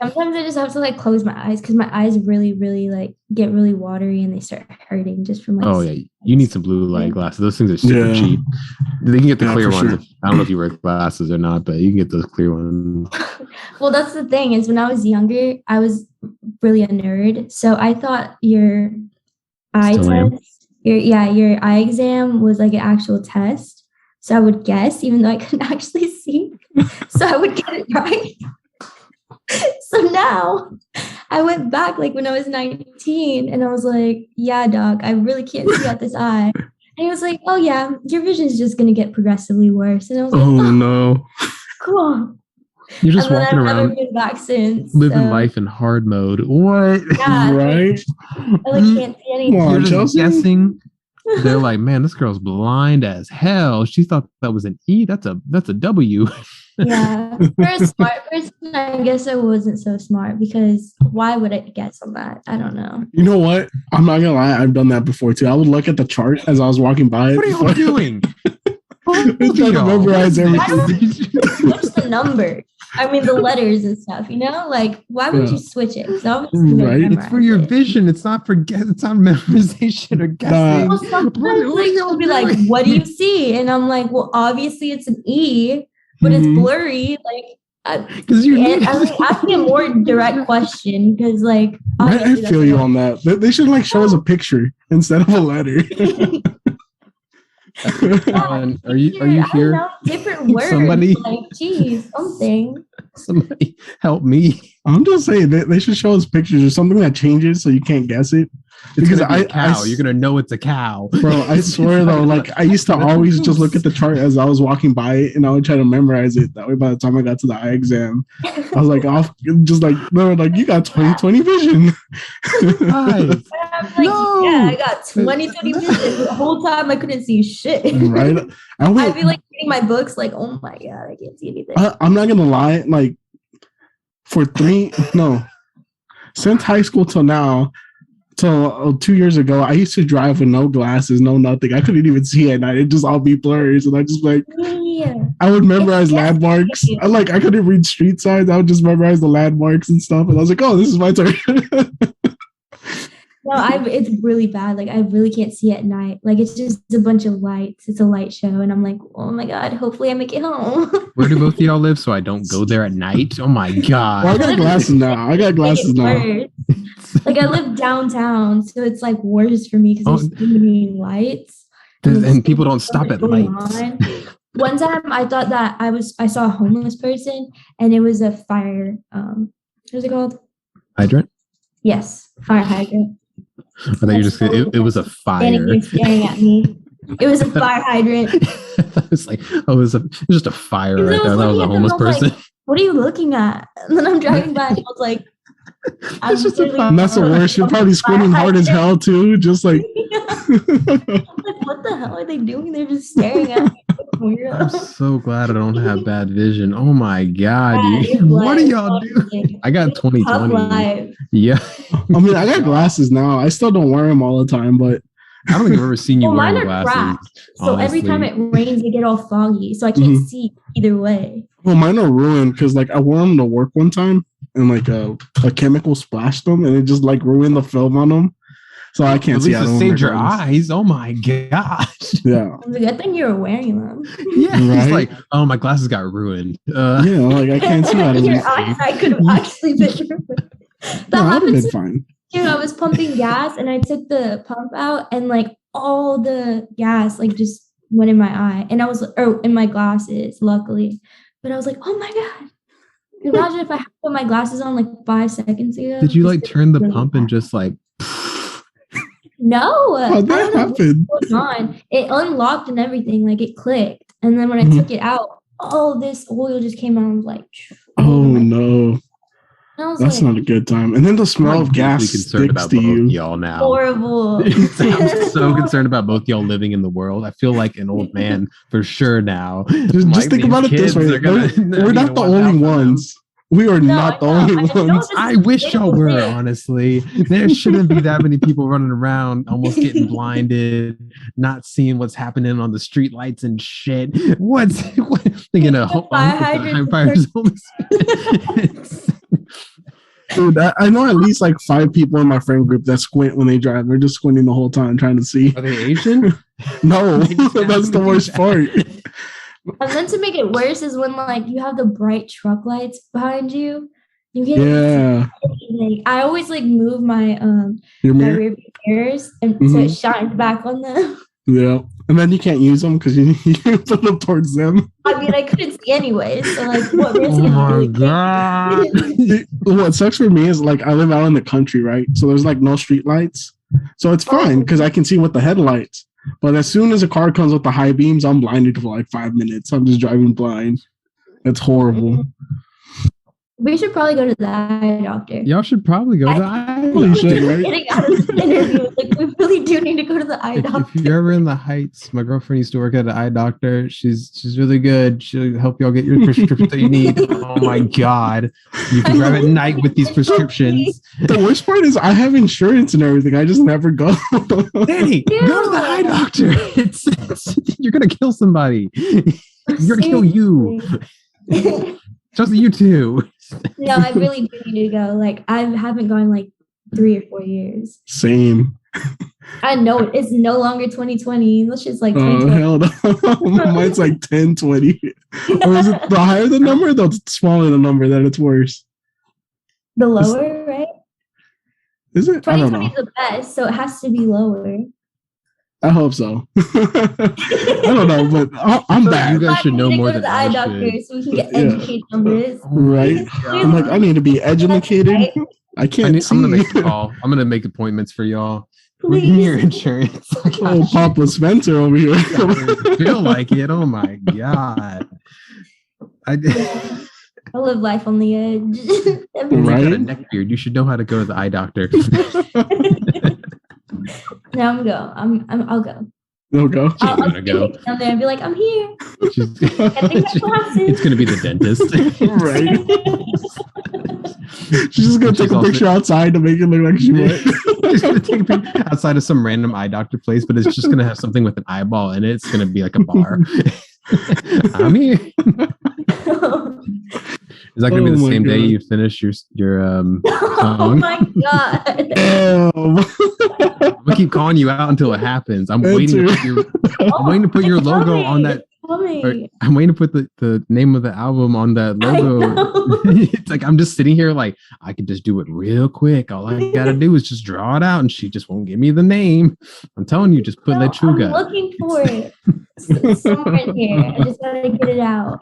Sometimes I just have to like close my eyes because my eyes really, really like get really watery and they start hurting just from like.
Oh yeah, you need some blue light glasses. Those things are super cheap. They can get the clear ones. Sure. I don't know if you wear glasses or not, but you can get those clear ones.
Well, that's the thing is when I was younger, I was really a nerd, so I thought your eye test. Your eye exam was like an actual test. So I would guess, even though I couldn't actually see. So I would get it right. So now I went back like when I was 19 and I was like, yeah, doc, I really can't see out this eye. And he was like, oh yeah, your vision is just going to get progressively worse. And I was like,
oh no.
Cool.
You're just walking around,
never been back since,
living life in hard mode. What?
Yeah,
right?
I like can't see anything.
You're just guessing. They're like, man, this girl's blind as hell. She thought that was an E. That's a W.
Yeah, for a smart person, I guess I wasn't so smart because why would I guess on that? I don't know.
You know what? I'm not gonna lie. I've done that before too. I would look at the chart as I was walking by it.
What are you doing?
Just trying to memorize everything.
What's the number? I mean, the letters and stuff, like, why would you switch it? So
right.
It's for your vision. It's not for it's not memorization or guessing.
Well, sometimes she'll be like, what do you see? And I'm like, well, obviously it's an E, but it's blurry. Because ask me a more direct question. Because
I feel you on that. They should show us a picture instead of a letter.
Are you here?
Know, different words.
Somebody,
geez, something.
Somebody help me.
I'm just saying they should show us pictures or something that changes so you can't guess it.
Because a cow. You're gonna know it's a cow.
Bro, I swear though, I used to always just look at the chart as I was walking by it, and I would try to memorize it. That way, by the time I got to the eye exam, I was you got 20/20 vision.
No. Yeah, I got 20/20 vision. The whole time I couldn't see shit.
Right?
I'd be reading my books, oh my god, I can't see anything.
I'm not gonna lie, since high school till now. Till 2 years ago, I used to drive with no glasses, no nothing. I couldn't even see at night. It'd just all be blurs. And I just I would memorize landmarks. I couldn't read street signs. I would just memorize the landmarks and stuff. And I was like, oh, this is my turn.
No, it's really bad. I really can't see at night. It's just a bunch of lights. It's a light show. And I'm like, oh my God, hopefully I make it home.
Where do both of y'all live so I don't go there at night? Oh my God.
Well, I got glasses now. I
live downtown. So it's worse for me because there's too many lights.
And people don't stop at lights.
One time I thought that I saw a homeless person and it was a fire. What's it called?
Hydrant?
Yes. Fire hydrant.
I thought you just it was a fire.
Staring at me. It was a fire hydrant.
It's it was just a fire right there. That was a homeless person.
What are you looking at? And then I'm driving by and I was like,
it's just a fire. That's the worst. You're probably squinting hard as hell too. Just
what the hell are they doing? They're just staring at me.
I'm so glad I don't have bad vision. Oh my God. What are y'all doing? I got 20/20. Yeah.
I mean, I got glasses now. I still don't wear them all the time, but
I don't think I've ever seen you wearing glasses.
Cracked. So every time it rains, they get all foggy. So I can't see either way.
Well, mine are ruined because I wore them to work one time and a chemical splashed them and it just ruined the film on them. So I can't see.
At least it saved your eyes. Oh my gosh.
Yeah.
It's a good thing you were wearing them.
Yeah. Right? It's oh, my glasses got ruined.
I can't see out of
your eyes. I could have actually been ruined. That happened to
fine.
I was pumping gas and I took the pump out and all the gas just went in my eye and I was in my glasses, luckily. But I was like, oh my God. Imagine if I had put my glasses on 5 seconds ago.
Did you turn the pump and just
No.
How'd that happen?
It unlocked and everything. It clicked. And then when I took it out, all this oil just came out and was
oh no. That's not a good time. And then the smell of gas sticks to you.
Y'all now.
Horrible.
I'm so concerned about both y'all living in the world. I feel like an old man for sure now.
Just think about it this way. We're not the only ones. We are not the only ones.
I wish y'all were, honestly. There shouldn't be that many people running around almost getting blinded, not seeing what's happening on the street lights and shit. Thinking of fires.
Dude, I know at least 5 people in my friend group that squint when they drive. They're just squinting the whole time trying to see.
Are they Asian?
No, that's the worst part.
And then to make it worse is when you have the bright truck lights behind you. You
can't
see. I always move my rear view mirrors and so it shines back on them.
Yeah. And then you can't use them because you put them towards them.
I mean, I couldn't see anyway. So, what risk?
Oh my God.
What sucks for me is, I live out in the country, right? So there's, no street lights. So it's fine because I can see with the headlights. But as soon as a car comes with the high beams, I'm blinded for 5 minutes. I'm just driving blind. It's horrible.
We should probably go to the eye doctor.
Y'all should probably go to the eye doctor.
Right?
Getting out of this interview, we really do need to go to the eye doctor.
If you're ever in the Heights, my girlfriend used to work at an eye doctor. She's really good. She'll help y'all get your prescription that you need. Oh my God. You can drive at night with these prescriptions.
The worst part is I have insurance and everything. I just never go.
Danny, go to the eye doctor. You're going to kill somebody. You're going to kill you. Chelsea, you too.
No, I really do need to go. Like, I haven't gone in like 3 or 4 years.
Same.
I know it's no longer 2020. Let's just like
Oh,
2020.
hell no. Mine's like 10, 20. Or is it the higher the number, the smaller the number, that it's worse?
The lower, right?
Is it? I don't
2020
know.
is the best, so it has to be lower.
I hope so. I don't know, but I'm
So
bad.
you guys should know more
to
than
the
I
eye doctor
should.
so we can get
Yeah.
educated on this.
Right? I'm like, I need to be educated.
Right?
I can't see.
I'm gonna make a call. I'm gonna make appointments for y'all. Give me
Please.
your insurance. I got
Oh,
you.
Papa Spencer over here.
I feel like it. Oh my god.
I live life on the edge.
You got a
Right?
neck beard. You should know how to go to the eye doctor.
No, I'll go.
No go.
I'll
gonna go.
down there and be like, I'm here.
It's gonna be the dentist.
Right. She's just gonna take a picture outside to make it look like she went.
She's gonna take a picture outside of some random eye doctor place, but it's just gonna have something with an eyeball in it. It's gonna be like a bar. I'm here. Is that gonna be the
Oh my
same day
God.
you finish your
Oh
song?
my god.
Damn.
I'm gonna keep calling you out until it happens. I'm waiting to put your logo on that. Or I'm waiting to put the name of the album on that logo. It's like I'm just sitting here like I could just do it real quick. All I gotta do is just draw it out, and she just won't give me the name. I'm telling you, just put Lechuga.
I'm looking for it. It's somewhere in here. I just gotta get it out.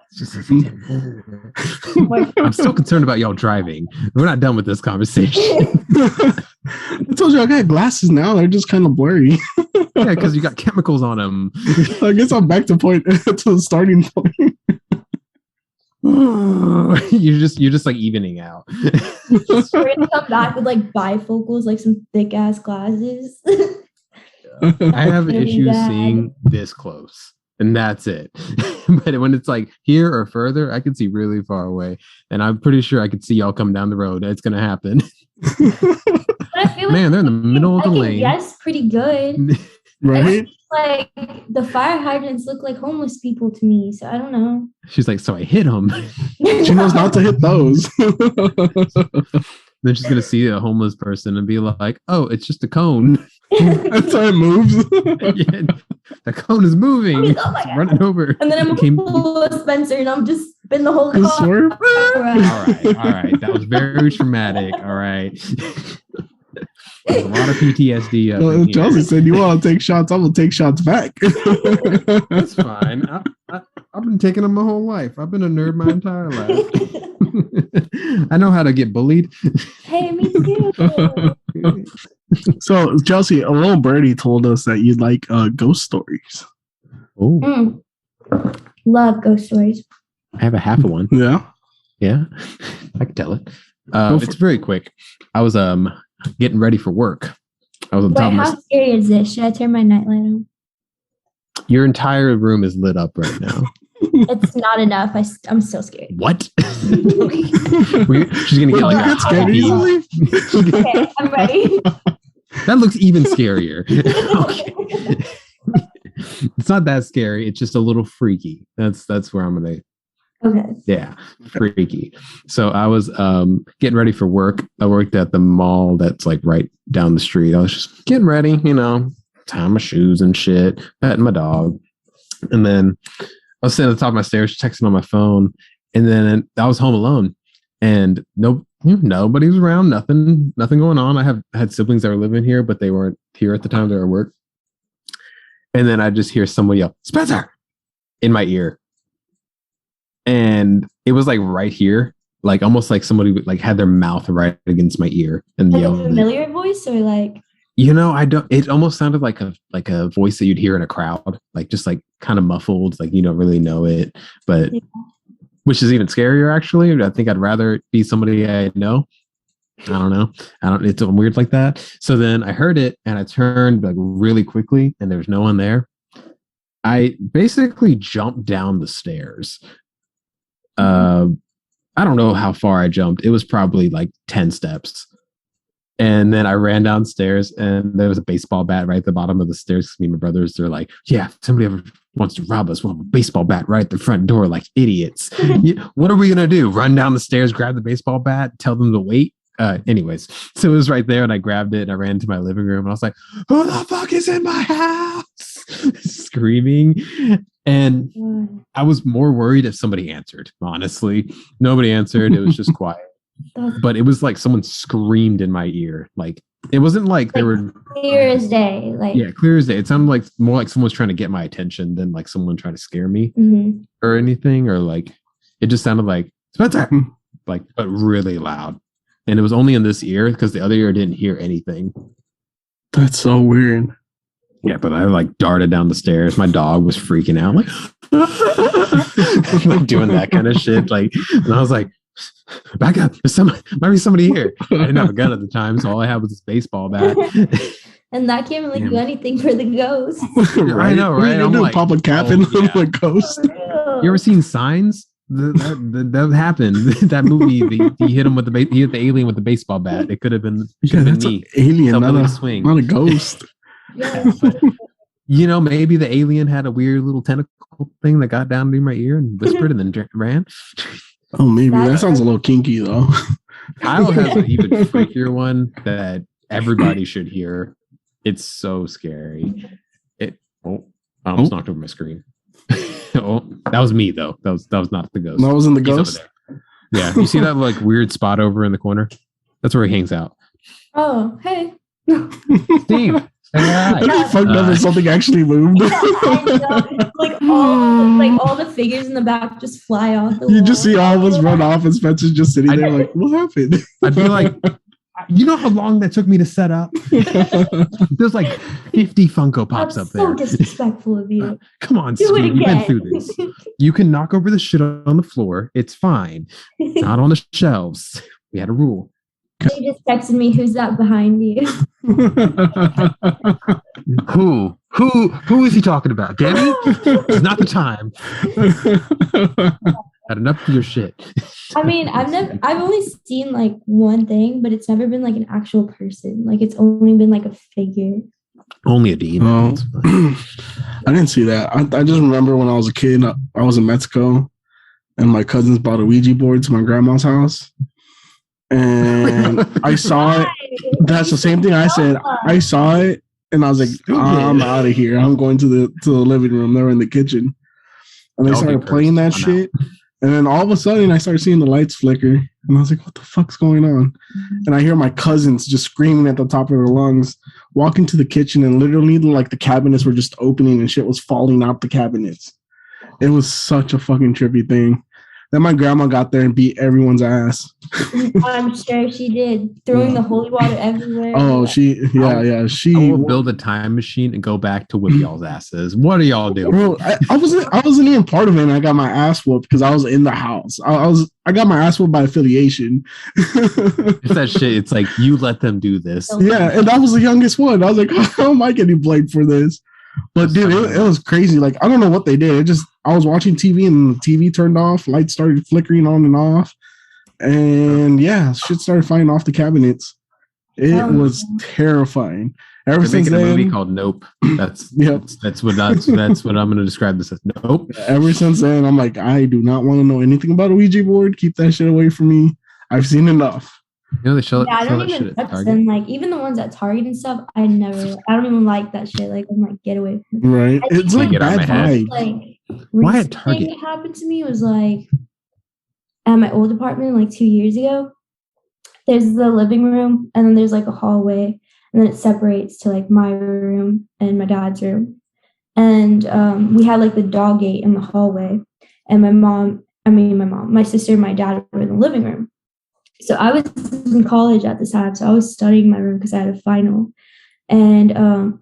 I'm still concerned about y'all driving. We're not done with this conversation.
I told you I got glasses now. They're just kind of blurry.
Yeah, because you got chemicals on them.
I guess I'm back to the starting point.
you're just like evening out.
We're gonna come back with like bifocals, like some thick ass glasses.
I have
Really
issues
bad.
seeing this close, and that's it. But when it's like here or further, I can see really far away, and I'm pretty sure I could see y'all come down the road. It's gonna happen.
But I feel
Man, they're in the middle of the
I can
lane.
guess pretty good.
Right?
Like the fire hydrants look like homeless people to me, so I don't know.
She's like, so I hit him.
She knows not to hit those.
Then she's gonna see a homeless person and be like, "Oh, it's just a cone."
That's how it moves.
Yeah, the cone is moving.
Oh
It's
my God.
running over.
And then I'm
Came-
gonna pull a Spencer and I'm just spin the whole car.
Swerve.
All right. That was very traumatic. All right. There's a lot of PTSD. Up in here.
Chelsea said, "You want to take shots? I will take shots back."
That's fine. I've been taking them my whole life. I've been a nerd my entire life. I know how to get bullied.
Hey, me too.
So, Chelsea, a little birdie told us that you like ghost stories.
Oh,
Love ghost stories.
I have a half of one.
Yeah.
Yeah, I can tell it.
Go for
It's very quick. I was getting ready for work. I was on
Wait,
top of
how
my.
scary is this? Should I turn my nightlight on?
Your entire room is lit up right now.
It's not enough. I'm still scared.
What? She's gonna get
Wait,
like
you get scared easily?
Okay, I'm ready.
That looks even scarier. Okay. It's not that scary. It's just a little freaky. That's where I'm gonna.
Okay.
Yeah, freaky. So I was getting ready for work. I worked at the mall that's like right down the street. I was just getting ready, tying my shoes and shit, petting my dog. And then I was sitting at the top of my stairs, texting on my phone. And then I was home alone, and nobody was around. Nothing going on. I had siblings that were living here, but they weren't here at the time. They were at work. And then I just hear somebody yell, "Spencer!" in my ear. And it was like right here, like almost like somebody like had their mouth right against my ear and
Like a
yelled.
familiar voice or like
I don't. It almost sounded like a voice that you'd hear in a crowd, like just like kind of muffled, like you don't really know it, but
Yeah.
which is even scarier actually. I think I'd rather it be somebody I know. I don't know. It's weird like that. So then I heard it and I turned like really quickly and there was no one there. I basically jumped down the stairs. I don't know how far I jumped. It was probably like 10 steps. And then I ran downstairs and there was a baseball bat right at the bottom of the stairs. Me and my brothers, they're like, yeah, if somebody ever wants to rob us, we'll have a baseball bat right at the front door like idiots. What are we going to do? Run down the stairs, grab the baseball bat, tell them to wait? Anyways, so it was right there and I grabbed it and I ran to my living room and I was like, who the fuck is in my house? Screaming. And I was more worried if somebody answered, honestly. Nobody answered. It was just quiet. But it was like someone screamed in my ear. Like it wasn't like they were
clear as day. Like
clear as day. It sounded like more like someone was trying to get my attention than like someone trying to scare me or anything. Or like it just sounded like Spencer, like but really loud. And it was only in this ear because the other ear didn't hear anything.
That's so weird.
Yeah, but I like darted down the stairs. My dog was freaking out, like, like doing that kind of shit. Like, and I was like, back up. Might be somebody here. I didn't have a gun at the time, so all I had was this baseball bat.
And that can't really do anything for the ghost.
Right? I know, right?
I'm like, pop a cap in the ghost.
You ever seen Signs? That happened. That movie, he hit him with he hit the alien with the baseball bat. It could have been, me.
Alien, not a ghost.
Yeah.
But, you know, maybe the alien had a weird little tentacle thing that got down to my ear and whispered and then ran.
Oh, maybe that sounds a little kinky though.
Kyle has an even freakier one that everybody should hear. It's so scary. I almost knocked over my screen. Oh, that was me though. That was not the ghost.
That wasn't the ghost.
Yeah, you see that like weird spot over in the corner? That's where he hangs out.
Oh, hey,
Steve.
That'd be fucked up if something actually moved.
like all the figures in the back just fly off.
You just see all of us run off, and Spencer's just sitting there like, "What happened?"
I'd be like, "You know how long that took me to set up? There's like 50 Funko Pops up there.
So disrespectful of you.
Come on, Steve, you've been through this. You can knock over the shit on the floor. It's fine. Not on the shelves. We had a rule."
They just texted me, "Who's that behind you?"
Who is he talking about? Debbie? It's not the time. Had enough of your shit.
I mean, I've only seen like one thing, but it's never been like an actual person. Like it's only been like a figure.
Only a demon.
I didn't see that. I just remember when I was a kid, I was in Mexico, and my cousins bought a Ouija board to my grandma's house. And I saw it. That's the same thing I said. I saw it, and I was like, "I'm out of here. I'm going to the living room." They were in the kitchen, and they started playing that shit. And then all of a sudden, I started seeing the lights flicker, and I was like, "What the fuck's going on?" And I hear my cousins just screaming at the top of their lungs, walk into the kitchen, and literally, like the cabinets were just opening, and shit was falling out the cabinets. It was such a fucking trippy thing. Then my grandma got there and beat everyone's ass.
I'm sure she did, throwing the holy water everywhere.
Oh, she
will build a time machine and go back to whip y'all's asses. What are y'all doing?
Bro, I wasn't even part of it, and I got my ass whooped because I was in the house. I got my ass whooped by affiliation.
It's that shit. It's like you let them do this.
Yeah, and I was the youngest one. I was like, how am I getting blamed for this? But dude, it was crazy. Like, I don't know what they did. I was watching TV and the TV turned off. Lights started flickering on and off. And yeah, shit started flying off the cabinets. It was terrifying. Ever since then, a movie
called Nope. That's what I'm going to describe this as. Nope.
Ever since then, I'm like, I do not want to know anything about a Ouija board. Keep that shit away from me. I've seen enough.
You know, they show
I don't even touch them. Like even the ones at Target and stuff, I don't even like that shit. Like I'm like, get away from me.
Right? It's like bad vibes.
Like
why at Target?
What happened to me was like at my old apartment like 2 years ago. There's the living room, and then there's like a hallway, and then it separates to like my room and my dad's room. And we had like the dog gate in the hallway, and my sister and my dad were in the living room. So I was in college at the time, so I was studying my room because I had a final. And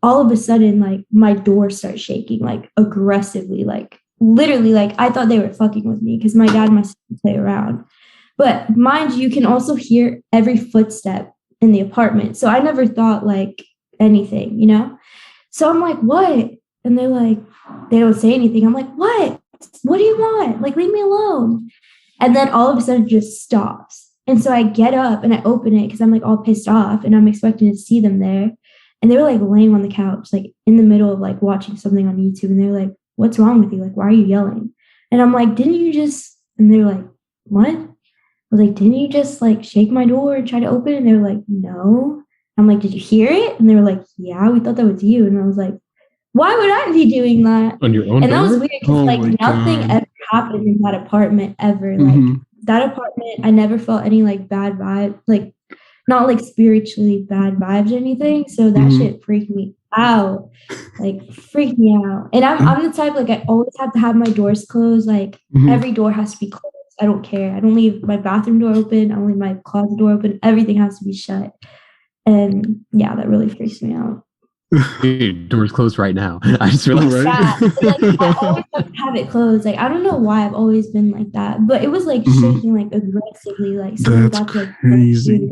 all of a sudden, like my door starts shaking, like aggressively, like literally, like I thought they were fucking with me because my dad and my sister play around. But mind you can also hear every footstep in the apartment. So I never thought like anything, you know? So I'm like, what? And they're like, they don't say anything. I'm like, what? What do you want? Like, leave me alone. And then all of a sudden it just stops. And so I get up and I open it because I'm like all pissed off and I'm expecting to see them there. And they were like laying on the couch, like in the middle of like watching something on YouTube. And they're like, what's wrong with you? Like, why are you yelling? And I'm like, didn't you just, and they're like, what? I was like, didn't you just like shake my door and try to open it? And they were like, no. I'm like, did you hear it? And they were like, yeah, we thought that was you. And I was like, why would I be doing that?
On your own
and
door?
That was weird because like nothing ever happened in that apartment ever. Like that apartment, I never felt any like bad vibe, like not like spiritually bad vibes or anything. So that shit freaked me out. Like freaked me out. And I'm the type, like I always have to have my doors closed. Like every door has to be closed. I don't care. I don't leave my bathroom door open. I don't leave my closet door open. Everything has to be shut. And yeah, that really freaks me out.
Dude, door's closed right now. I just realized.
Yeah, like, I always have to have it closed. Like I don't know why I've always been like that, but it was like shaking like aggressively. Like
that's crazy.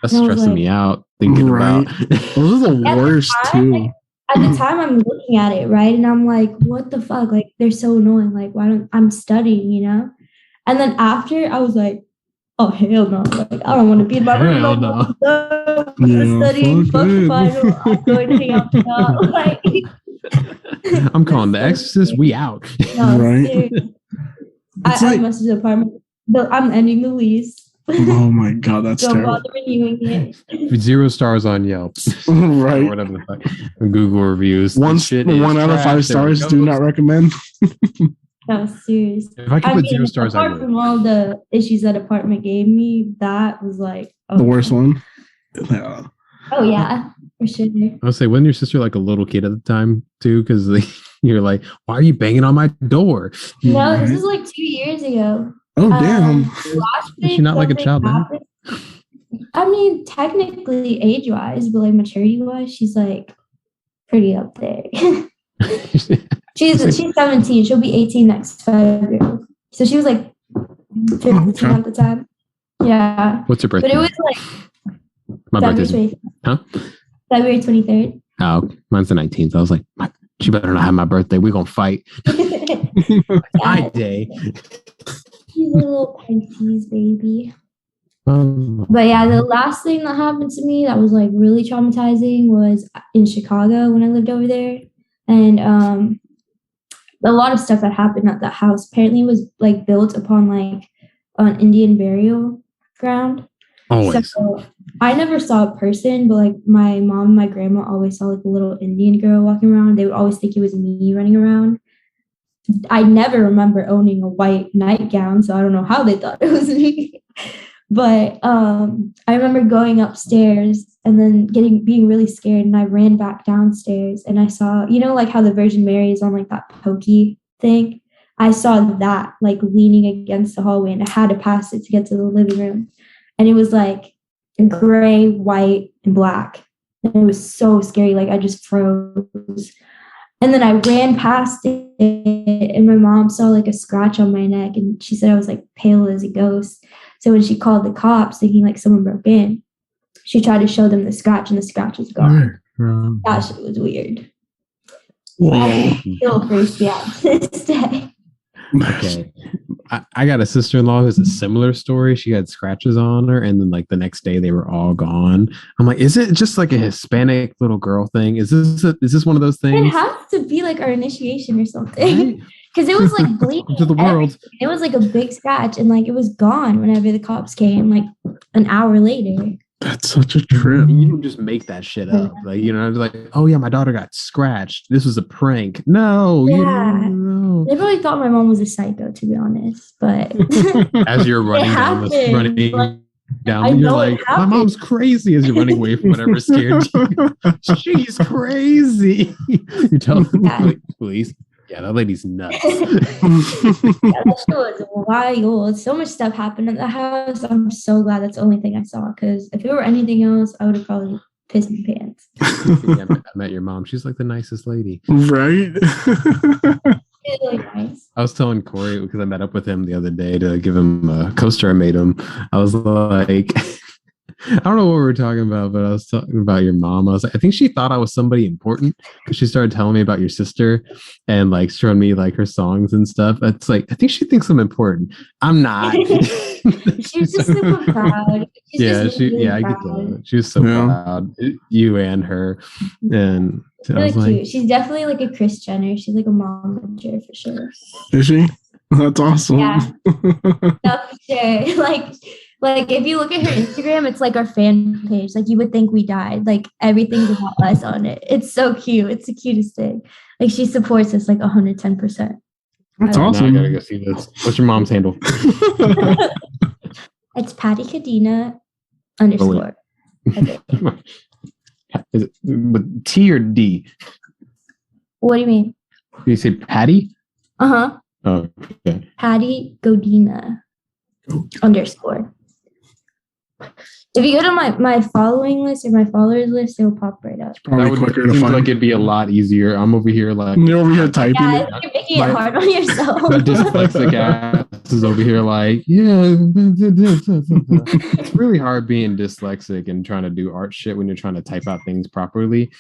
That's stressing me out thinking about.
Those are the worst too.
Like, at the time, I'm looking at it right, and I'm like, "What the fuck? Like they're so annoying. Like why don't I'm studying? You know?" And then after, I was like, oh hell no! Like I don't want to be in my room.
Hell no.
I'm studying. Fuck the final. I'm going to hang out now. Like,
I'm calling the Exorcist. We out.
No,
right?
I messaged the apartment. I'm ending the lease.
Oh my god, that's
Don't
terrible.
bother renewing it.
0 stars on Yelp.
Right.
Or whatever the fuck. Google reviews.
1 out of 5 stars. Do not recommend.
No, serious.
If I could put 0 stars, I would.
Apart from all the issues that apartment gave me, that was like
the worst one. Yeah.
Oh yeah, for sure.
I'll say, wasn't your sister like a little kid at the time too? Because you're like, why are you banging on my door?
No, this is like 2 years ago.
Oh damn!
Is she not like a child now?
I mean, technically age-wise, but like maturity-wise, she's like pretty up there. She's 17. She'll be 18 next February. So she was like 15 at the time. Yeah.
What's her birthday?
But it was like
my birthday. Huh?
February 23rd.
Oh, mine's the 19th. I was like, she better not have my birthday. We're gonna fight. My day.
She's a little Pisces baby. But yeah, the last thing that happened to me that was like really traumatizing was in Chicago when I lived over there. And a lot of stuff that happened at that house apparently was like built upon like an Indian burial ground.
Always.
So I never saw a person, but like my mom and my grandma always saw like a little Indian girl walking around. They would always think it was me running around. I never remember owning a white nightgown, so I don't know how they thought it was me. But I remember going upstairs and then being really scared, and I ran back downstairs and I saw, you know, like how the Virgin Mary is on like that pokey thing. I saw that like leaning against the hallway, and I had to pass it to get to the living room. And it was like gray, white, and black. And it was so scary. Like I just froze. And then I ran past it, and my mom saw like a scratch on my neck, and she said I was like pale as a ghost. So when she called the cops thinking like someone broke in, she tried to show them the scratch, and the scratch was gone. That shit was weird.
Whoa.
Still freaks me out to this day.
Okay. I got a sister-in-law who's a similar story. She had scratches on her, and then like the next day they were all gone. I'm like, is it just like a Hispanic little girl thing? Is this one of those things?
It has to be like our initiation or something. Because it was like bleeding
to the world.
It was like a big scratch, and like it was gone whenever the cops came, like an hour later.
That's such a trip.
You don't just make that shit up. Like, you know, like, oh yeah, my daughter got scratched. This was a prank. No,
yeah.
You don't know.
They probably thought my mom was a psycho, to be honest. But
as you're running down, you're like, my mom's crazy. As you're running away from whatever scared you, she's crazy. You tell the police. Yeah, that lady's nuts.
That shit was wild. So much stuff happened at the house. I'm so glad that's the only thing I saw, because if it were anything else, I would have probably pissed my pants.
Yeah, I met your mom. She's like the nicest lady.
Right?
She's really nice.
I was telling Corey, because I met up with him the other day to give him a coaster I made him. I was like, I don't know what we were talking about, but I was talking about your mom. I was like, I think she thought I was somebody important because she started telling me about your sister and like showing me like her songs and stuff. It's like, I think she thinks I'm important. I'm not.
She's just super proud.
I get that. She was so proud. You and her. And I was
really
like,
cute. She's definitely like a Kris Jenner. She's like a mom for sure.
Is she? That's awesome.
Yeah. No, for sure. Like if you look at her Instagram, it's like our fan page. Like you would think we died. Like everything's about us on it. It's so cute. It's the cutest thing. Like she supports us like 110%.
That's awesome.
I gotta go see this. What's your mom's handle?
It's Patty Cadena _
Is it with T or D?
What do you mean?
Did you say Patty?
Uh-huh.
Oh, okay.
Patty Godina _ If you go to my following list or my followers list, it will pop right up.
Probably quicker to
seems
find.
like it'd be a lot easier. I'm over here like
You're over here typing.
Yeah, you're making it hard on yourself.
The dyslexic ass is over here like, yeah. It's really hard being dyslexic and trying to do art shit when you're trying to type out things properly.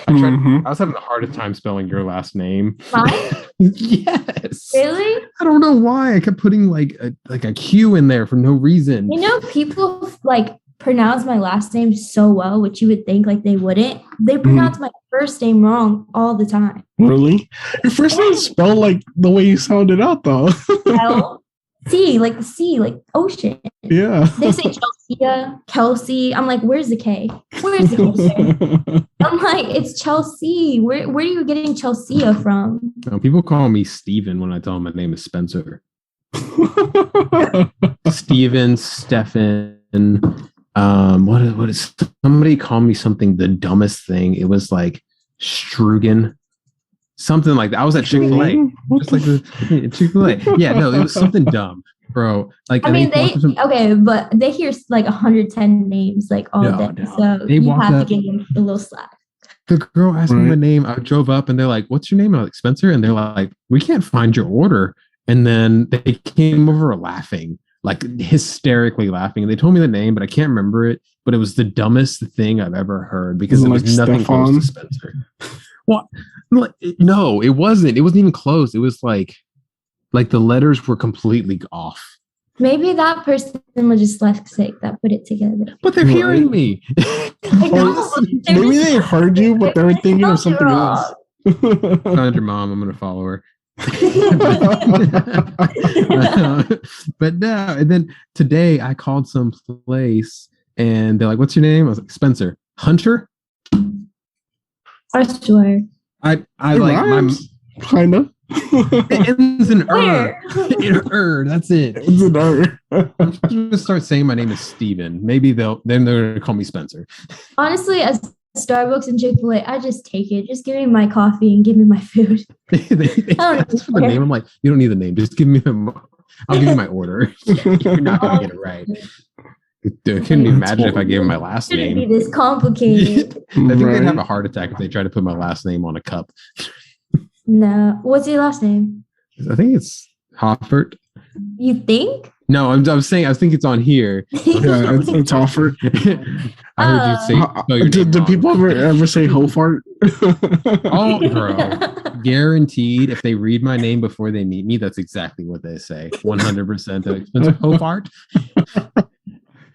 I was having the hardest time spelling your last name.
Mine?
Yes.
Really?
I don't know why. I kept putting like a Q in there for no reason.
You know, people like pronounce my last name so well, which you would think like they wouldn't. They pronounce my first name wrong all the time.
Really? Your first name is spelled like the way you sounded out, though.
C, like the sea, like ocean.
Yeah.
They say Chelsea, Kelsey. I'm like, where's the K? Where's the K? I'm like, it's Chelsea. Where are you getting Chelsea from?
No, people call me Steven when I tell them my name is Spencer. Steven, Stefan. What is somebody called me something the dumbest thing? It was like Strugen. Something like that. I was at Chick-fil-A. Just like the Chick-fil-A. Yeah, no, it was something dumb, bro. Like
I mean, but they hear like 110 names like all day. So
they
you have
up,
to give them a little slack.
The girl asked me my name. I drove up and they're like, "What's your name?" I'm like, "Spencer." And they're like, "We can't find your order." And then they came over laughing, like hysterically laughing. And they told me the name, but I can't remember it. But it was the dumbest thing I've ever heard because it was nothing close to Spencer. What? No, it wasn't. It wasn't even close. It was like the letters were completely off.
Maybe that person was just dyslexic that put it together.
But they're hearing me.
Maybe they heard you, but they were thinking of something else.
Find your mom. I'm gonna follow her. But no, and then today I called some place and they're like, "What's your name?" I was like, "Spencer." Hunter?
I swear.
I like my
kind of.
It ends in er. That's it.
It's an er.
I'm going to start saying my name is Steven. Maybe then they're going to call me Spencer.
Honestly, as Starbucks and Chick-fil-A, I just take it. Just give me my coffee and give me my food.
they ask for the name. I'm like, you don't need the name. Just give me I'll give you my order. You're not going to get it right. Dude, I couldn't even imagine if I gave him my last name.
Shouldn't be this complicated.
I think they'd have a heart attack if they tried to put my last name on a cup.
No. What's your last name?
I think it's Hoffart.
You think?
No, I think it's on here.
Yeah, it's Hoffart.
I heard you say.
Do people ever say Hoffart?
Oh, bro. Guaranteed, if they read my name before they meet me, that's exactly what they say. 100%. Spencer Hoffart.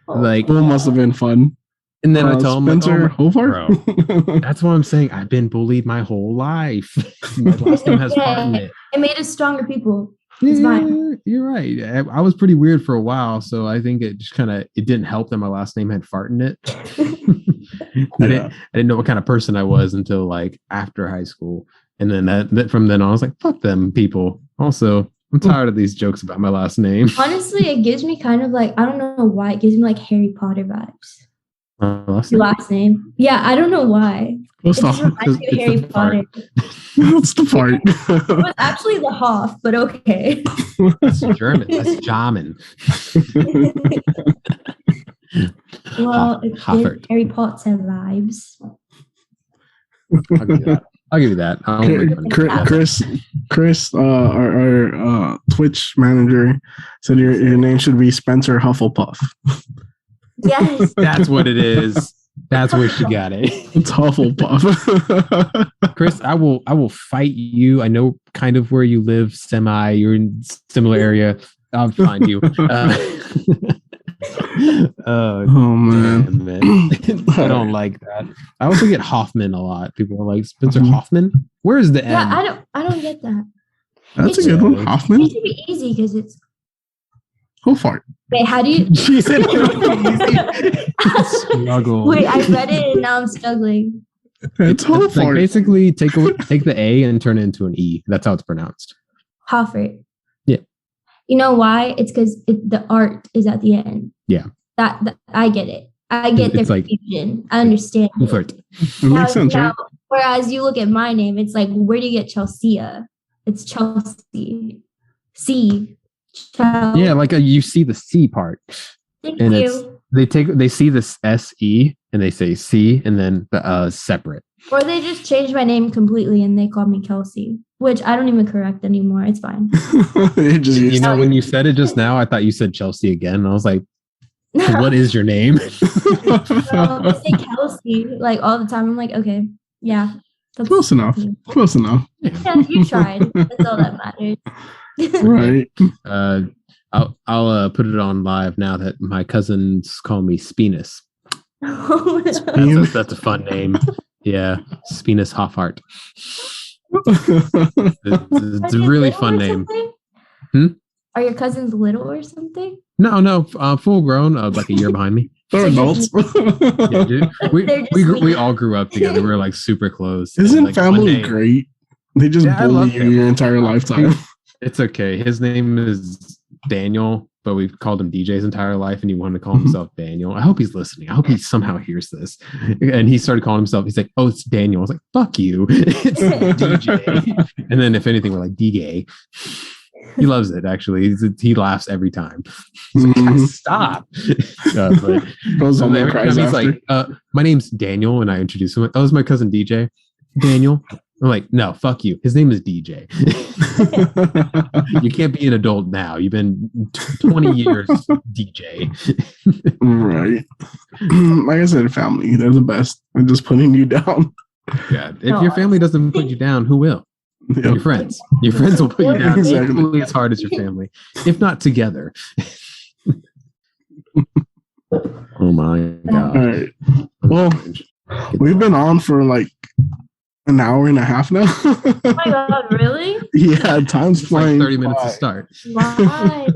Like,
it must have been fun.
And then I tell them,
Spencer
Hoffart. Bro, that's what I'm saying. I've been bullied my whole life. My last name has heart in it.
It made us stronger people.
It's fine. You're right. I was pretty weird for a while, so I think it just it didn't help that my last name had fart in it. I didn't know what kind of person I was until like after high school, and then that from then on, I was like, fuck them people. Also, I'm tired of these jokes about my last name.
Honestly, it gives me kind of like, I don't know why, it gives me like Harry Potter vibes. Your last name? Yeah, I don't know why.
What's the
Harry Potter?
What's the part?
It was actually the Hoff, but okay.
That's German. That's German.
Well, it gives Harry Potter vibes.
I'll give you that.
Chris, our Twitch manager, said your name should be Spencer Hufflepuff.
Yes.
That's what it is. That's where she got it.
It's Hufflepuff.
Chris, I will fight you. I know kind of where you live, you're in similar area. I'll find you.
Oh man.
Man. I don't like that. I also get Hoffman a lot. People are like, Spencer Hoffman? Where is the N?
Yeah, I don't get that.
That's a good one. Hoffman?
It should be easy because it's
Hoffart.
wait, how do you
She said struggle.
wait, I read it and now I'm struggling.
It's Hoffart.
Like basically take the A and turn it into an E. That's how it's pronounced.
Hoffart.
Yeah.
You know why? It's because the art is at the end.
Yeah.
That I get it. I get the
It's like-
confusion. I understand.
Hoffart.
It makes sense, right?
Whereas you look at my name, it's like, where do you get Chelsea? It's Chelsea. C. Chelsea.
Yeah, like you see the C part.
Thank
And
you.
they see this SE and they say C and then the separate.
Or they just changed my name completely and they call me Kelsey, which I don't even correct anymore. It's fine.
It just
You know, when you said it just now, I thought you said Chelsea again. And I was like, what is your name?
They say Kelsey like all the time. I'm like, okay, yeah. That's
Close enough. Close enough.
Yeah, you tried. That's all that matters.
Right.
I'll put it on live now that my cousins call me Spenus. That's a fun name. Yeah, Spenus Hoffart. It's a really fun name.
Are your cousins little or something?
No, full grown, like a year behind me.
They're adults.
Yeah, dude.
They're just
We all grew up together. We were like super close.
Isn't
And, like, one
family
day-
great? They just
Yeah, I
bully
love
you
family.
your entire lifetime.
It's okay. His name is Daniel, but we've called him DJ his entire life, and he wanted to call himself Daniel. I hope he's listening. I hope he somehow hears this. And he started calling himself. He's like, "Oh, it's Daniel." I was like, "Fuck you, it's DJ." And then, if anything, we're like DJ. He loves it. Actually, he laughs every time. He's like,
Mhm.
"Stop!" But
Goes
so
on there,
every
cries
time he's
after.
like, "My name's Daniel," and I introduce him. Like, "Oh, it's my cousin DJ." Daniel. I'm like, "No, fuck you. His name is DJ." You can't be an adult now. You've been 20 years DJ.
Right. Like I said, family, they're the best. They're just putting you down.
Yeah. If your family doesn't put you down, who will?
Yep.
Your friends. Your friends will put you down
Exactly.
equally as hard as your family, if not together. Oh my
All
god.
right. Well, we've been on for like an hour and a half now.
Oh my god, really?
Yeah, time's
It's like
flying.
30 minutes to
by.
start.
Why?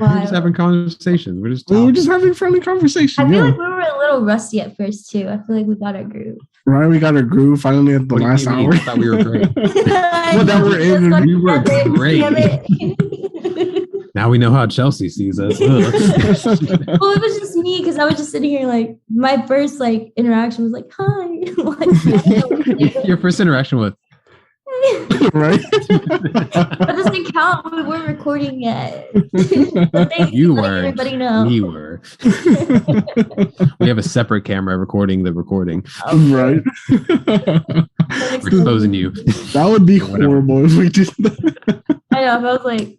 We're just having conversations. We're just
We were
talking.
just having friendly conversation.
I feel
Yeah.
like we were a little rusty at first too. I feel like we got our groove.
Right, we got our groove finally at the
What do you
last
mean?
hour.
I thought we were great.
Well, that we're in,
we were great.
Damn it.
Now we know how Chelsea sees us. Ugh.
Well, it was just me because I was just sitting here like my first like interaction was like, "Hi." Like,
Your first interaction with
Right?
that doesn't count. We weren't recording yet.
You
Let
weren't.
Everybody know.
We were. We have a separate camera recording the recording.
Right.
We're exposing you.
That would be
Whatever.
horrible if we did that.
I know. I was like,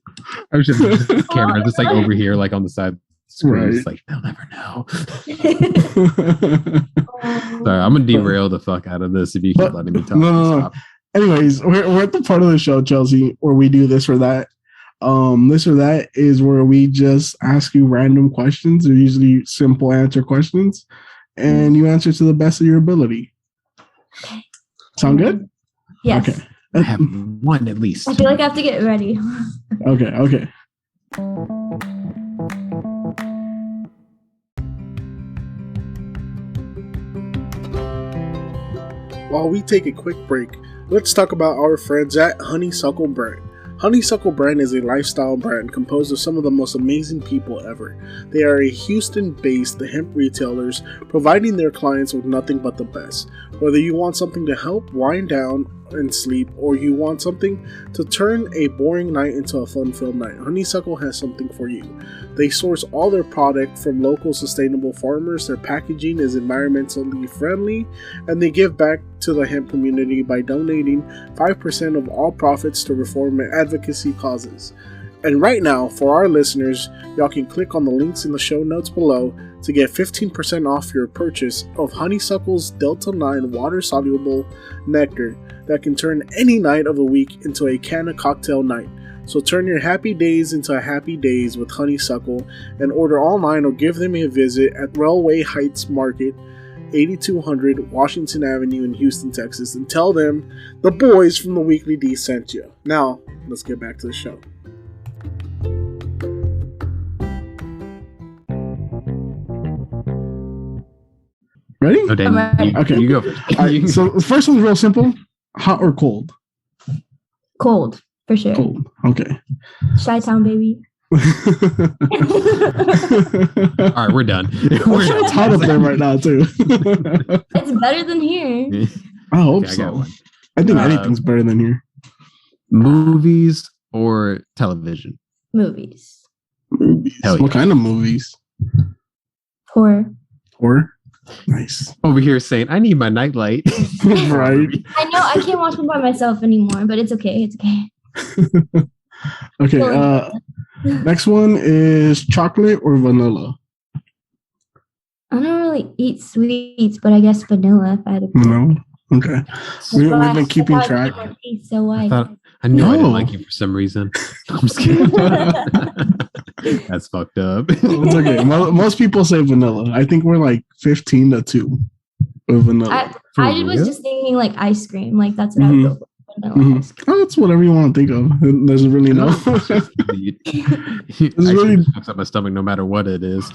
I was just this camera just like over here, like on the side screen.
Right.
It's like they'll never know. Sorry, I'm gonna derail the fuck out of this if you keep
But-
letting me talk.
no.
Stop.
Anyways, we're at the part of the show, Chelsea, where we do this or that. This or that is where we just ask you random questions. They're usually simple answer questions, and you answer to the best of your ability. Sound good?
yes.
Okay.
I have one at least.
I feel like I have to get ready.
Okay. While we take a quick break, let's talk about our friends at Honeysuckle Brand. Honeysuckle Brand is a lifestyle brand composed of some of the most amazing people ever. They are a Houston-based hemp retailers providing their clients with nothing but the best. Whether you want something to help wind down and sleep, or you want something to turn a boring night into a fun-filled night, Honeysuckle has something for you. They source all their product from local sustainable farmers, their packaging is environmentally friendly, and they give back to the hemp community by donating 5% of all profits to reform and advocacy causes. And right now, for our listeners, y'all can click on the links in the show notes below to get 15% off your purchase of Honeysuckle's Delta 9 water-soluble nectar that can turn any night of the week into a canna cocktail night. So turn your happy days into happy days with Honeysuckle and order online or give them a visit at Railway Heights Market, 8200 Washington Avenue in Houston, Texas, and tell them the boys from the Weekly D sent you. Now, let's get back to the show. Ready?
Oh, Dan,
Okay.
You go first.
All right, so the first one's real simple. Hot or cold?
Cold, for sure.
Cold. Okay.
Chi-town, baby.
All right, we're done.
I'm sure it's hot up there right now, too.
It's better than here.
I hope
Okay, I got
so.
one.
I think anything's better than here.
Movies or television?
Movies.
Movies.
Hell yeah.
What kind of movies?
Horror.
Horror? Nice.
Over here saying, I need my nightlight.
Right.
I know I can't watch them by myself anymore, but it's okay. It's okay.
Okay. Next one is chocolate or vanilla?
I don't really eat sweets, but I guess vanilla if I had to pick.
No. Okay. We've been keeping track.
So
I
why?
knew I didn't
No.
like you for some reason. I'm just kidding. That's fucked up.
It's okay. Most people say vanilla. I think we're like 15-2 with vanilla.
I was just thinking like ice cream. Like that's what I would go for. Vanilla ice cream.
Oh, that's whatever you want to think of. There's really no.
It's really fucks up my stomach no matter what it is.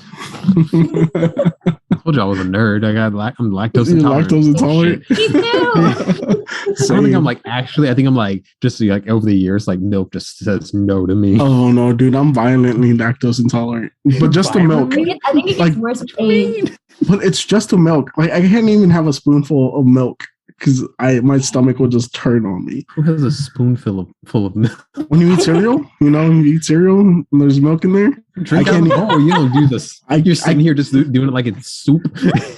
I told you I was a nerd. I'm lactose intolerant.
Lactose intolerant.
Me too.
I don't think I'm like actually. I think I'm like just like over the years, like milk just says no to me.
Oh no, dude! I'm violently lactose intolerant, but just the milk.
I think it gets worse with age.
But it's just the milk. Like I can't even have a spoonful of milk because my stomach will just turn on me.
Who has a spoonful full of milk?
When you eat cereal, when you eat cereal and there's milk in there.
Drink
I
out
can't
of the bowl. You don't do this. You're sitting here just doing it like it's soup.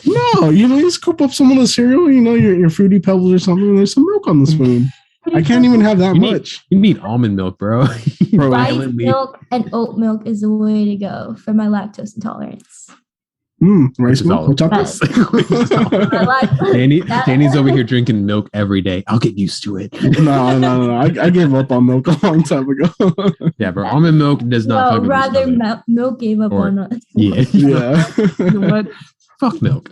No, you scoop up some of the cereal. Your Fruity Pebbles or something. And there's some milk on the spoon. I can't even have that much.
You need almond milk, bro.
Rice milk and oat milk is the way to go for my lactose intolerance.
Rice milk with chocolate.
Danny's over here drinking milk every day. I'll get used to it.
No. I gave up on milk a long time ago.
Yeah, bro. Almond milk does not.
Well, rather milk gave up on us.
Yeah.
Yeah.
You know what? Fuck milk.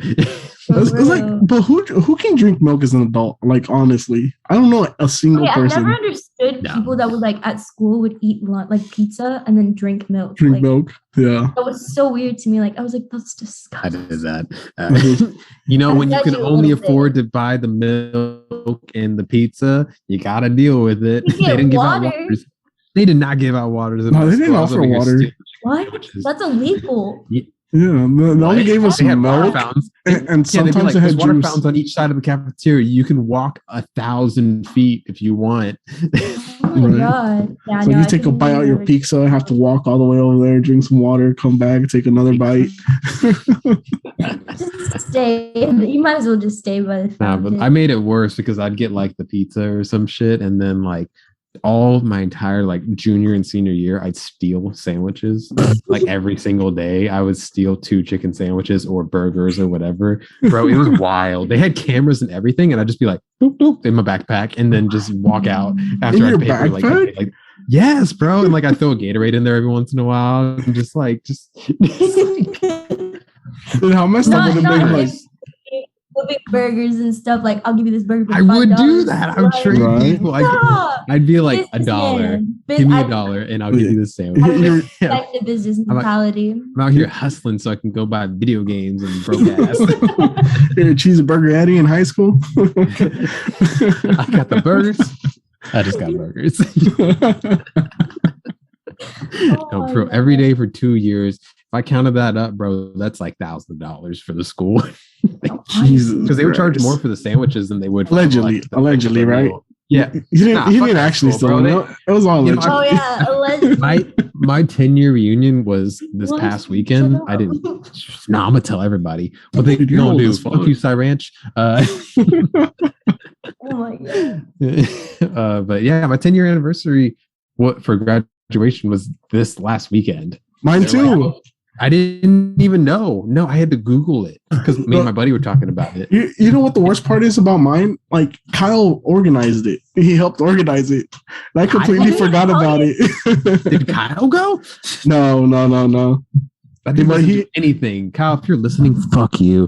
It's like, but who can drink milk as an adult? Like, honestly, I don't know a single person.
I've never understood people that would like at school would eat like pizza and then drink milk.
Drink milk. Yeah.
That was so weird to me. Like, I was like, that's disgusting.
That is that. When you can only afford to buy the milk and the pizza, you gotta deal with it. They didn't give out waters. They did not give out waters.
No, they didn't offer water.
What? That's illegal.
Yeah, they only gave us some milk, and sometimes they had
water
juice.
fountains on each side of the cafeteria. You can walk 1,000 feet if you want.
Oh my god! Yeah,
so you take a bite out your pizza, have to walk all the way over there, drink some water, come back, take another bite.
Just stay. You might as well just stay by the fountain.
But I made it worse because I'd get like the pizza or some shit, and then like all my entire like junior and senior year, I'd steal sandwiches. Like every single day, I would steal 2 chicken sandwiches or burgers or whatever. Bro, it was wild. They had cameras and everything, and I'd just be like, boop, boop, in my backpack, and then just walk out after I paid for like yes, bro. And like I throw a Gatorade in there every once in a while, and just
Dude, how messed up would it be? Like
big burgers and stuff. Like, I'll give you this burger for $5.
I would do that. I would treat people. I'd be like $1. Give me $1 and I'll give you this sandwich.
Respect the business mentality.
I'm out here hustling so I can go buy video games and broke ass.
You're a cheeseburger Eddie in high school.
I got the burgers. I just got burgers. Bro, every day for 2 years. If I counted that up, bro, that's like $1,000 for the school. Because they would charge more for the sandwiches than they would.
Allegedly, right?
Yeah,
he didn't actually steal it. It was all alleged.
Oh yeah, allegedly.
My 10-year reunion was this past weekend. I didn't. No, I'm gonna tell everybody what they don't do. Fuck you, Cy Ranch.
Oh my god.
But yeah, my 10-year anniversary. What for graduation? graduation was this last weekend.
Mine too.
I didn't even know. No, I had to Google it because me and my buddy were talking about it.
You know what the worst part is about mine? Like Kyle organized it. He helped organize it. And I completely forgot about it.
Did Kyle go?
No.
I didn't do anything. Kyle, if you're listening, fuck you.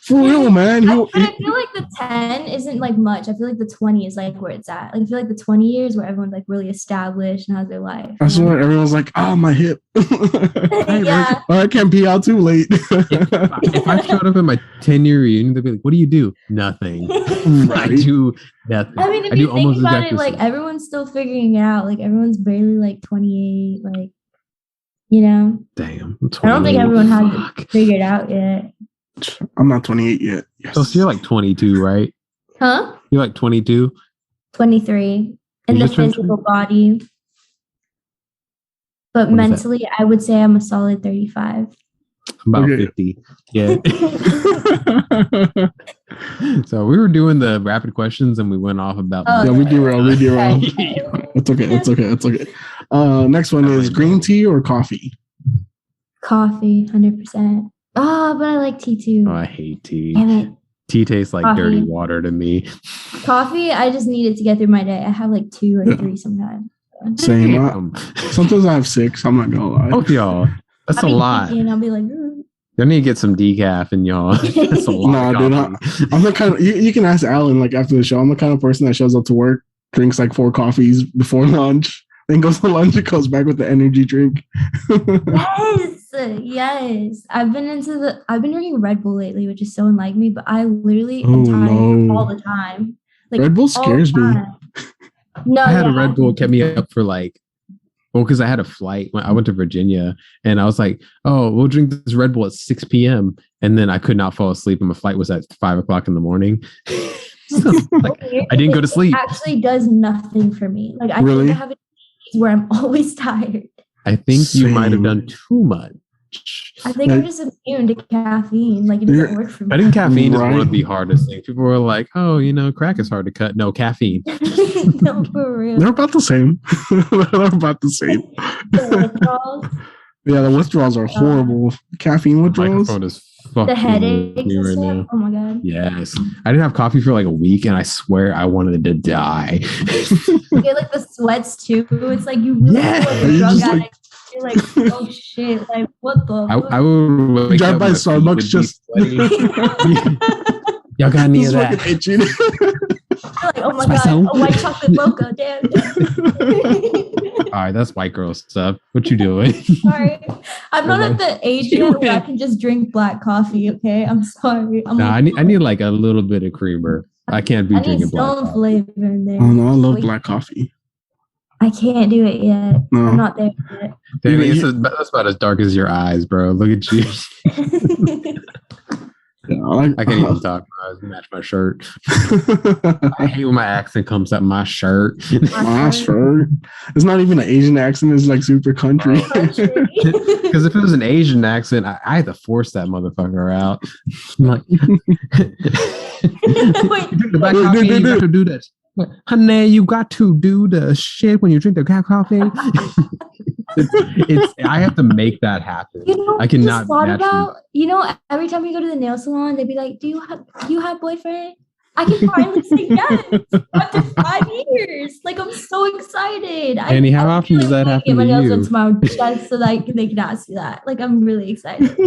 For real, man.
I feel like the 10 isn't like much. I feel like the 20 is like where it's at. Like I feel like the 20 years where everyone's like really established and has their life.
I swear everyone's like, my hip.
Yeah.
I can't pee out too late.
If I showed up at my 10-year reunion, they'd be like, what do you do? Nothing.
Right.
I do nothing.
I mean, if you think about it, like everyone's still figuring it out. Like everyone's barely like 28. Like, you know.
Damn.
I don't think everyone has it figured out yet.
I'm not 28 yet. Yes.
So you're like 22, right?
Huh?
You're like 22?
23 in the physical body. But mentally, I would say I'm a solid 35.
About 50. Yeah. So we were doing the rapid questions and we went off about.
We do wrong. It's okay. Next one is green tea or coffee?
Coffee, 100%. Oh, but I like tea too.
Oh, I hate tea.
Damn it.
Tea tastes like
Coffee.
dirty water to me.
Coffee, I just need it to get through my day. I have like 2 or 3 sometimes.
Same. Sometimes I have 6. I'm not gonna lie.
Both y'all. That's a lot.
And I'll be like, "Ugh."
You need to get some decaf in y'all. That's a lot.
Dude, I'm the kind of you can ask Alan like after the show. I'm the kind of person that shows up to work, drinks like 4 coffees before lunch, then goes to lunch and goes back with the energy drink.
Yes. I've been drinking Red Bull lately, which is so unlike me, but I literally am tired all the time. Like
Red Bull scares me.
No,
I had a Red Bull, kept me up for because I had a flight when I went to Virginia and I was like, oh, we'll drink this Red Bull at 6 p.m. And then I could not fall asleep and my flight was at 5 o'clock in the morning. So, I didn't go to sleep.
It actually does nothing for me. Like I
really?
think I have it where I'm always tired.
I think you might have done too much.
I think I'm just immune to caffeine. Like it doesn't work for me.
I think caffeine is one of the hardest things. People were like, "Oh, crack is hard to cut." No, caffeine.
No, for real.
They're about the same. They're about the same.
The withdrawals.
Yeah, the withdrawals are horrible. Caffeine withdrawals.
Microphone is fucking
the headaches
me right now.
Oh my god.
Yes, I didn't have coffee for like a week, and I swear I wanted to die.
You get like the sweats too. It's like you really feel like a drug addict. You're like, oh shit! Like what the?
I would
drive by Starbucks just.
Y'all got any of that?
You're like, oh my god, a white chocolate mocha, damn.
All right, that's white girl stuff. What you doing?
Sorry, I'm not at the age yet where I can just drink black coffee. Okay, I'm sorry.
I need like a little bit of creamer. I can't be drinking black coffee.
Flavor in there.
Oh no, I love black coffee.
I can't do it yet. No. I'm not there yet.
Danny, that's about as dark as your eyes, bro. Look at you. I can't even talk. My eyes match my shirt. I hate when my accent comes up my shirt.
My shirt. It's not even an Asian accent. It's like super country.
Because if it was an Asian accent, I had to force that motherfucker out. I'm like, the black coffee, you got to do this. Honey, you got to do the shit when you drink the coffee. I have to make that happen. I cannot.
Every time you go to the nail salon, they'd be like, "Do you have boyfriend?" I can finally say yes after 5 years. Like I'm so excited.
Annie, how often does that happen to you?
My chest so that they can ask you that. Like I'm really excited.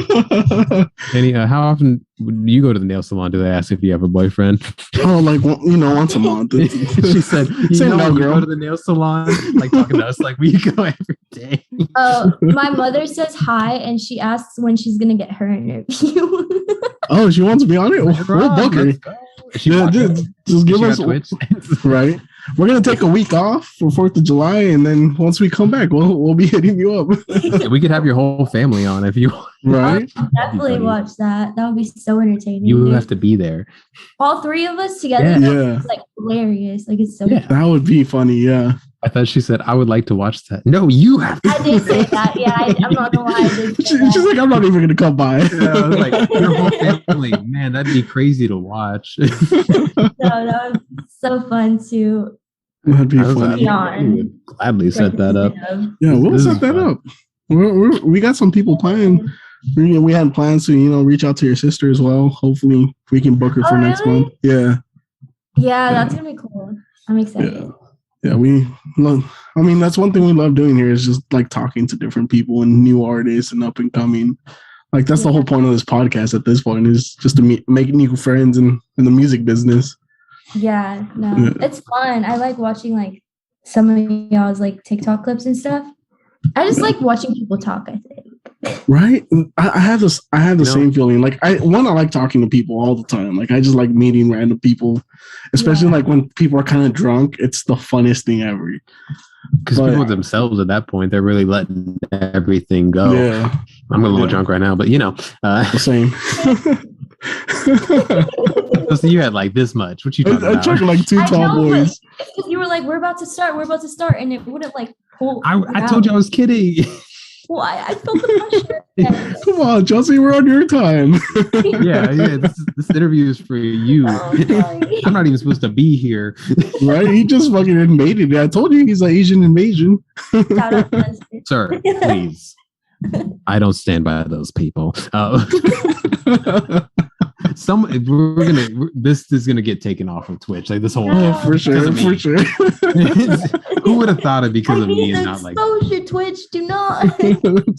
Annie, how often when you go to the nail salon, do they ask if you have a boyfriend?
Oh, like once a month.
She said, "No, girl. Go to the nail salon, like talking to us, like we go every day."
Oh, my mother says hi, and she asks when she's gonna get her interview.
Oh, she wants to be on it. We'll book her. Just give us right. We're gonna take a week off for 4th of July, and then once we come back, we'll be hitting you up.
Yeah, we could have your whole family on if you want.
Right.
I'll definitely watch that. That would be so entertaining.
You have to be there.
All 3 of us together.
Yeah.
It's like hilarious. Like it's so.
Yeah, that would be funny. Yeah.
I thought she said, "I would like to watch that." No, you have to.
I did say that. Yeah, I'm not gonna lie.
She's like, "I'm not even gonna come by."
Yeah, I was like, your whole family, man, that'd be crazy to watch.
No, that was so fun too.
That'd be funny.
I would gladly set that up.
Yeah, we'll set that up. We got some people planning. We had plans to, reach out to your sister as well. Hopefully, we can book her for next month. Yeah.
Yeah, that's gonna be cool. I'm excited.
Yeah, we love. I mean, that's one thing we love doing here is just like talking to different people and new artists and up and coming. Like that's the whole point of this podcast. At this point, is just to make new friends in the music business.
Yeah, no, it's fun. I like watching like some of y'all's like TikTok clips and stuff. I just like watching people talk, I think.
Right? I have this. I have the same feeling. Like I like talking to people all the time. Like I just like meeting random people, especially like when people are kind of drunk. It's the funnest thing ever.
Because people themselves at that point, they're really letting everything go.
Yeah,
I'm a little drunk right now, but
the same.
So you had like this much. What you talking about?
I drank like two tall boys.
You were like, we're about to start, and it wouldn't like pull.
I told you I was kidding.
Well, I felt the pressure.
Come on, Chelsea, we're on your time.
yeah. This interview is for you.
Oh,
I'm not even supposed to be here.
Right? He just fucking invaded it. I told you he's an Asian invasion.
Shout out,
Sir, please. I don't stand by those people. This is gonna get taken off of Twitch. Like this whole
for sure.
Who would have thought it because of me and not like
exposure? Twitch, do not.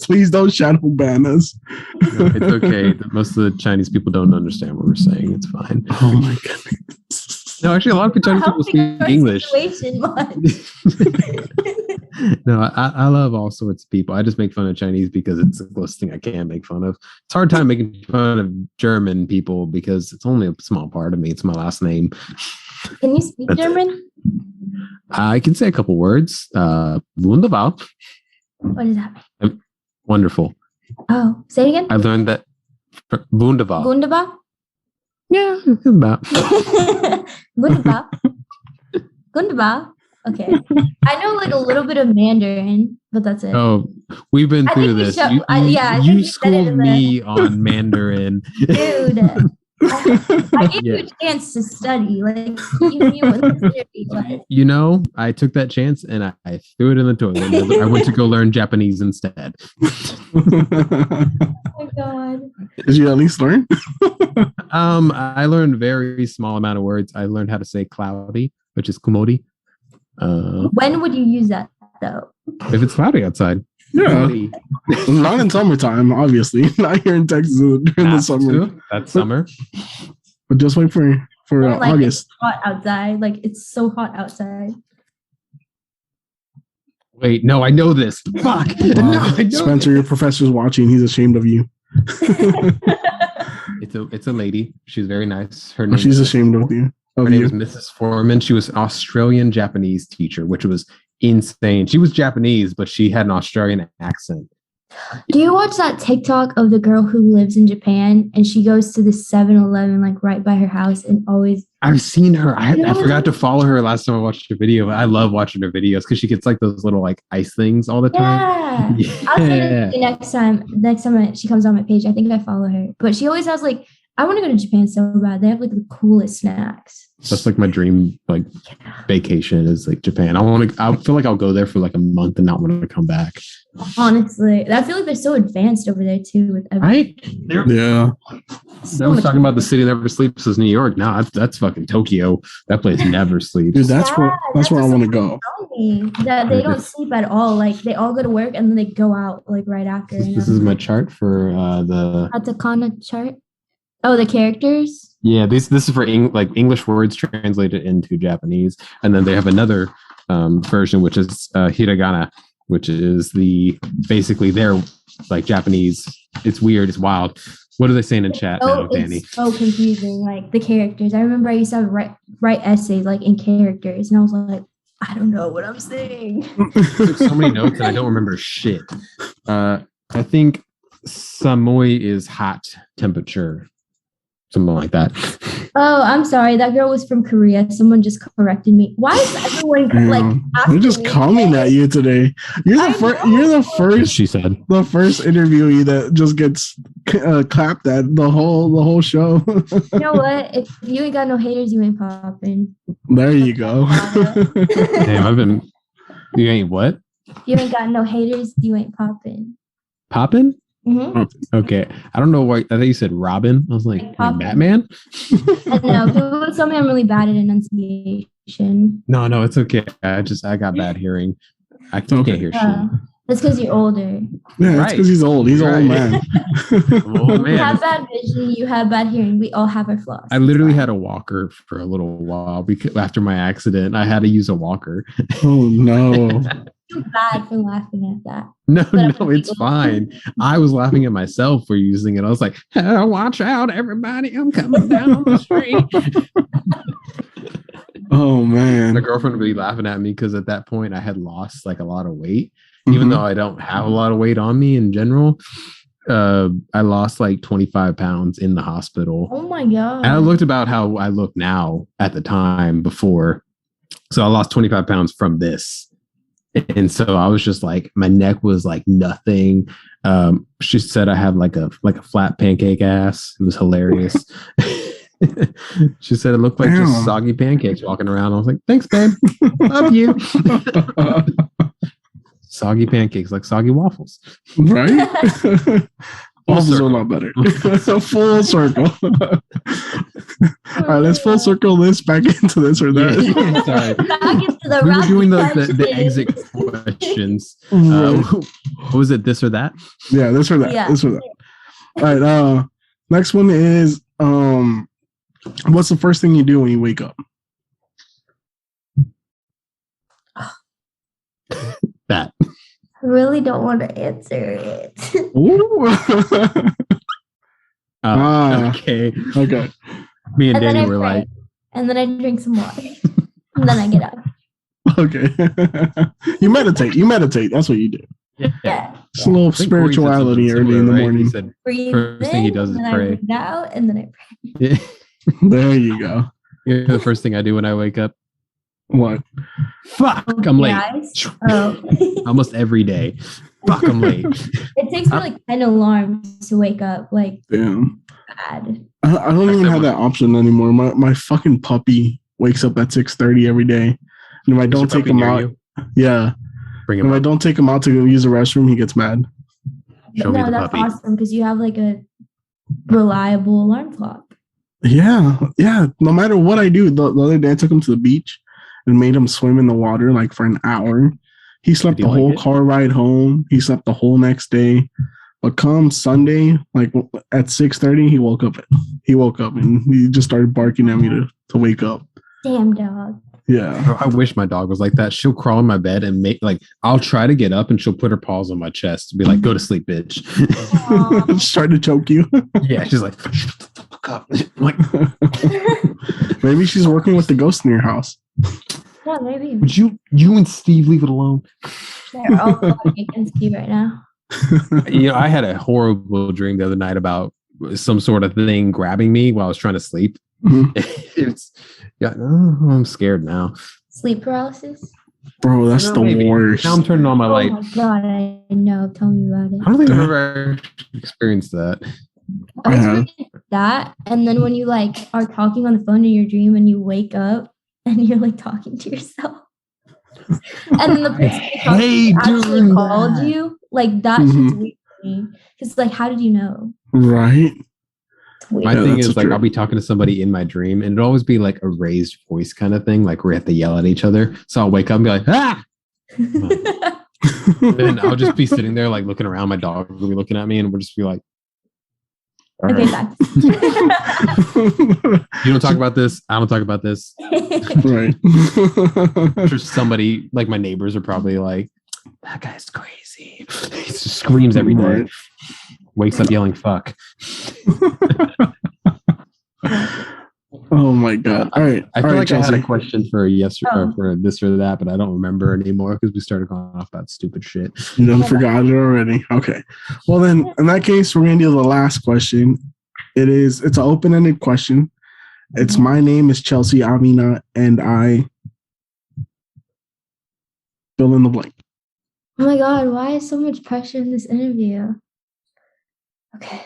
Please don't shadow ban us.
No, it's okay. Most of the Chinese people don't understand what we're saying. It's fine.
Oh my goodness.
No, actually, a lot of Chinese people speak English. No, I love all sorts of people. I just make fun of Chinese because it's the closest thing I can make fun of. It's a hard time making fun of German people because it's only a small part of me. It's my last name.
Can you speak German?
I can say a couple words. Wunderbar.
What does that mean?
Wonderful.
Oh, say it again.
I learned that. Wunderbar.
Wunderbar?
Yeah, about.
Wunderbar. Wunderbar. Okay. I know like a little bit of Mandarin, but that's it.
Oh, we've been through this. You schooled me on Mandarin.
Dude. I gave you a chance to study. Like
I took that chance and I threw it in the toilet. I went to go learn Japanese instead.
Oh my god.
Did you at least learn?
I learned a very small amount of words. I learned how to say cloudy, which is kumodi.
When would you use that though?
If it's cloudy outside.
Yeah. Not in summertime, obviously. Not here in Texas during the summer.
That's summer.
But just wait for August.
It's hot outside. Like it's so hot outside.
Wait, no, I know this. Fuck. No,
Spencer, your professor's watching. He's ashamed of you.
It's a lady. She's very nice.
She's ashamed of you.
Her name is Mrs. Foreman. She was an Australian Japanese teacher, which was insane. She was Japanese, but she had an Australian accent.
Do you watch that TikTok of the girl who lives in Japan and she goes to the 7-Eleven like right by her house and always...
I've seen her. I forgot to follow her last time I watched her video, but I love watching her videos because she gets like those little like ice things all the time.
Yeah. I'll say next time she comes on my page, I think I follow her. But she always has like, I want to go to Japan so bad. They have like the coolest snacks.
That's like my dream like vacation is like Japan. I feel like I'll go there for like a month and not want to come back.
Honestly, I feel like they're so advanced over there too with
everything. Right?
Yeah.
I was talking about the city never sleeps is New York. No, that's fucking Tokyo. That place never sleeps.
Dude, that's where I want to go.
That they don't sleep at all. Like they all go to work and then they go out like right after.
This is my chart for the
Katakana chart. Oh, the characters?
Yeah, this is for English words translated into Japanese. And then they have another version, which is hiragana, which is basically their like Japanese. It's weird. It's wild. What are they saying in chat now, Danny?
It's so confusing. Like the characters. I remember I used to have write essays like in characters. And I was like, I don't know what I'm saying.
I took so many notes and I don't remember shit. I think Samui is hot temperature. Something like that.
Oh, I'm sorry. That girl was from Korea. Someone just corrected me. Why is everyone like?
They're just coming at you today. You're the first. She said the first interviewee that just gets clap that the whole show.
You know what? If you ain't got no haters, you ain't popping.
There you go.
Damn, you ain't what?
You ain't got no haters, you ain't popping.
Popping?
Mm-hmm.
Okay. I don't know why. I think you said Robin. I was like Batman?
I know. People tell me I'm really bad at enunciation.
No, it's okay. I got bad hearing. I can't hear shit.
That's because you're older.
Yeah, that's because he's old. He's an old man.
Old man.
You have bad vision. You have bad hearing. We all have our flaws.
I literally had a walker for a little while because after my accident, I had to use a walker.
Oh no!
Too bad for laughing at that.
No, it's fine. I was laughing at myself for using it. I was like, oh, "Watch out, everybody! I'm coming down the street."
Oh man!
My girlfriend would be laughing at me because at that point I had lost like a lot of weight. Even though I don't have a lot of weight on me in general, I lost like 25 pounds in the hospital.
Oh my God.
And I looked about how I look now at the time before. So I lost 25 pounds from this. And so I was just like, my neck was like nothing. She said I had like a flat pancake ass. It was hilarious. She said it looked like just soggy pancakes walking around. I was like, thanks, babe. Love you. Soggy pancakes, like soggy waffles.
Right? Waffles are a lot better. So full circle. All right, let's full circle this back into this or that.
Yeah, sorry.
Back into the
We were doing the
question.
exit questions. What was it, this or that?
Yeah, this or that.
Yeah.
This or that. All right. Next one is what's the first thing you do when you wake up?
That.
I really don't want to answer it.
Okay.
Okay.
Me and
And then
Danny
I
were
pray.
like,
And then I drink some water. And then I get up.
Okay. You meditate. That's what you do.
yeah.
It's a little
I think Corey said
spirituality
something
early in the
similar, right?
morning.
He said,
Breathe
first thing he
in,
does is
and then
pray.
I breathe out, and then I pray.
Yeah.
There you go.
You know, the first thing I do when I wake up,
What?
fuck,
Open
I'm
your
late.
eyes. Oh.
Almost every day. Fuck, I'm late.
It takes me like 10 alarms to wake up. Like,
Damn.
bad.
I don't even have that option anymore. My fucking puppy wakes up at 6:30 every day. And if I don't take him out, yeah.
Bring him
If I
up.
don't take him out to use the restroom, he gets mad.
Show me
No,
the
that's
puppy.
awesome because you have like a reliable alarm clock.
Yeah. No matter what I do, the other day I took him to the beach and made him swim in the water like for an hour. He slept
Did
the
he like
whole
it?
car ride home. He slept the whole next day. But come Sunday, like at 6:30, he woke up and he just started barking at me to wake up.
Damn dog.
Yeah.
I wish my dog was like that. She'll crawl in my bed and make like I'll try to get up and she'll put her paws on my chest and be like, "Go to sleep, bitch."
Aw.
Start to choke you.
Yeah, she's like, "Shut the fuck up." I'm like,
Maybe she's working with the ghost in your house.
Yeah, maybe.
would you and Steve leave it alone?
They're all plotting against you right now.
You know, I had a horrible dream the other night about some sort of thing grabbing me while I was trying to sleep.
Mhm.
I'm scared now.
Sleep paralysis?
Bro, that's
No,
the
maybe.
worst.
Now I'm turning on my
Oh
light.
my God, I know. Tell me about it.
I don't think I've ever experienced that.
I
Uh-huh.
experienced that, and then when you like are talking on the phone in your dream and you wake up and you're like talking to yourself, and then the person
hate
actually
doing
called
that.
you, like that
Mhm.
shit's weird to me. Because like, how did you know?
Right?
It's weird.
My
Yeah,
thing
that's
is like
true.
I'll be talking to somebody in my dream and it'll always be like a raised voice kind of thing, like we have to yell at each other. So I'll wake up and be like, ah! And then I'll just be sitting there like looking around. My dog will be looking at me and we'll just be like, all
Okay,
right.
back.
You don't talk about this. I don't talk about this.
Right.
I'm sure somebody like my neighbors are probably like, that guy's crazy. He just screams every day.
Right.
Wakes up yelling fuck.
Oh my God. All right.
I
All
feel
right,
like I had
Chelsea.
a question for yes or
Oh.
for this or that, but I don't remember anymore because we started going off about stupid shit.
You done forgot it already. Okay. Well then, in that case, we're gonna do the last question. It's an open-ended question. It's my name is Chelsea Avina, and I fill in the blank.
Oh my God, why is so much pressure in this interview? Okay.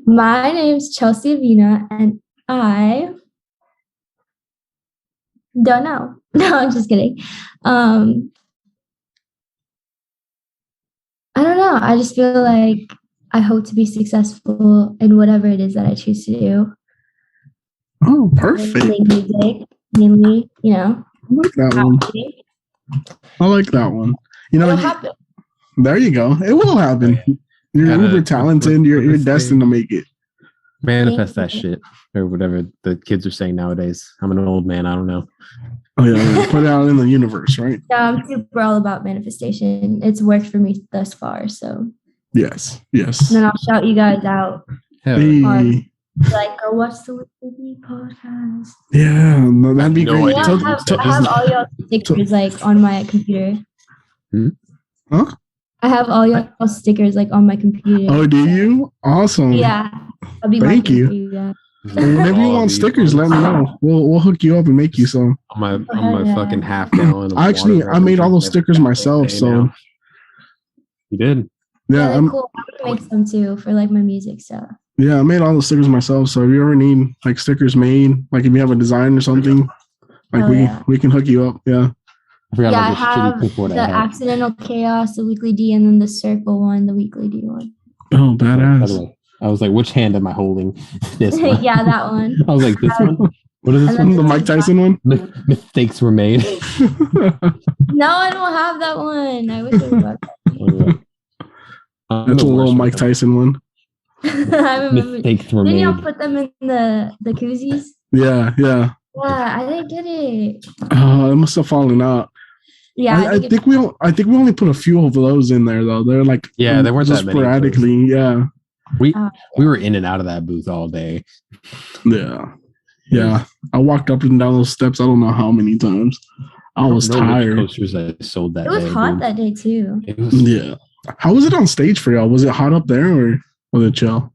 My name's Chelsea Avina, and I don't know. No, I'm just kidding. I don't know. I just feel like I hope to be successful in whatever it is that I choose to do.
Oh, perfect.
Music, mainly,
I like that one. I like that one.
It'll happen.
There you go. It will happen. You're uber talented. You're destined to make it.
Manifest that shit, or whatever the kids are saying nowadays. I'm an old man. I don't know.
Oh yeah, put it out in the universe, right?
Yeah, I'm super all about manifestation. It's worked for me thus far, so.
Yes.
And then I'll shout you guys out.
Hey.
Go watch the Weekly podcast.
Yeah, no, that'd be great.
I have all your stickers on my computer.
Huh?
I have all your stickers on my computer.
Oh, do you? Awesome.
Yeah.
Thank you. Whenever you want stickers, let me know. We'll hook you up and make you some.
On my fucking half gallon.
Actually, I made all those stickers myself. So
you did?
Yeah,
I'm cool. I can make some too for my music stuff.
Yeah, I made all the stickers myself. So if you ever need stickers made, if you have a design or something, we can hook you up. Yeah.
I have the Accidental Chaos, the Weekly D, and then the Circle one, the Weekly D one.
Oh, badass.
I was like, which hand am I holding? This one.
Yeah, that one.
I was like, this one? What is this one?
The Mike Tyson one?
Mistakes were made.
No, I don't have that one. I wish I got that.
That's a little Mike Tyson one.
I remember.
Mistakes were
Didn't
made.
y'all put them in the koozies?
Yeah.
Yeah, I didn't get it.
It must have fallen out.
Yeah,
I think we only put a few of those in there though. They're
they weren't
just
that many
sporadically. Yeah,
we were in and out of that booth all day.
Yeah. I walked up and down those steps. I don't know how many times. I was tired.
Posters I sold that.
It was hot that day too.
Yeah. How was it on stage for y'all? Was it hot up there or was it chill?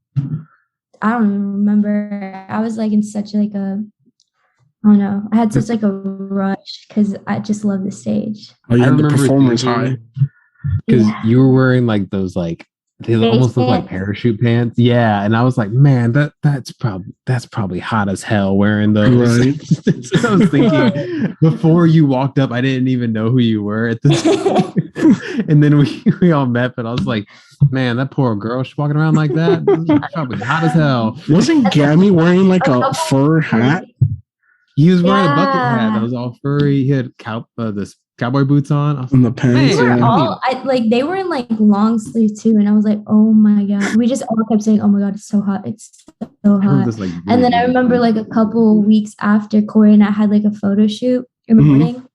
I don't even remember. I was in such I don't know. I had such a rush because I just love the stage.
Oh yeah, the performance high.
Because you were wearing those they almost look like parachute pants. Yeah, and I was like, man, that's probably hot as hell wearing those. Right. So I was thinking before you walked up, I didn't even know who you were at this point. And then we all met, but I was like, man, that poor girl, she's walking around like that. It's probably hot as hell.
Wasn't Gammy wearing a fur hat?
He was wearing a bucket hat that was all furry. He had this cowboy boots on.
And the pants.
They were in long sleeves too, and I was like, oh my god. We just all kept saying, oh my god, it's so hot. It's so hot. And then I remember a couple weeks after, Corey and I had a photo shoot in the morning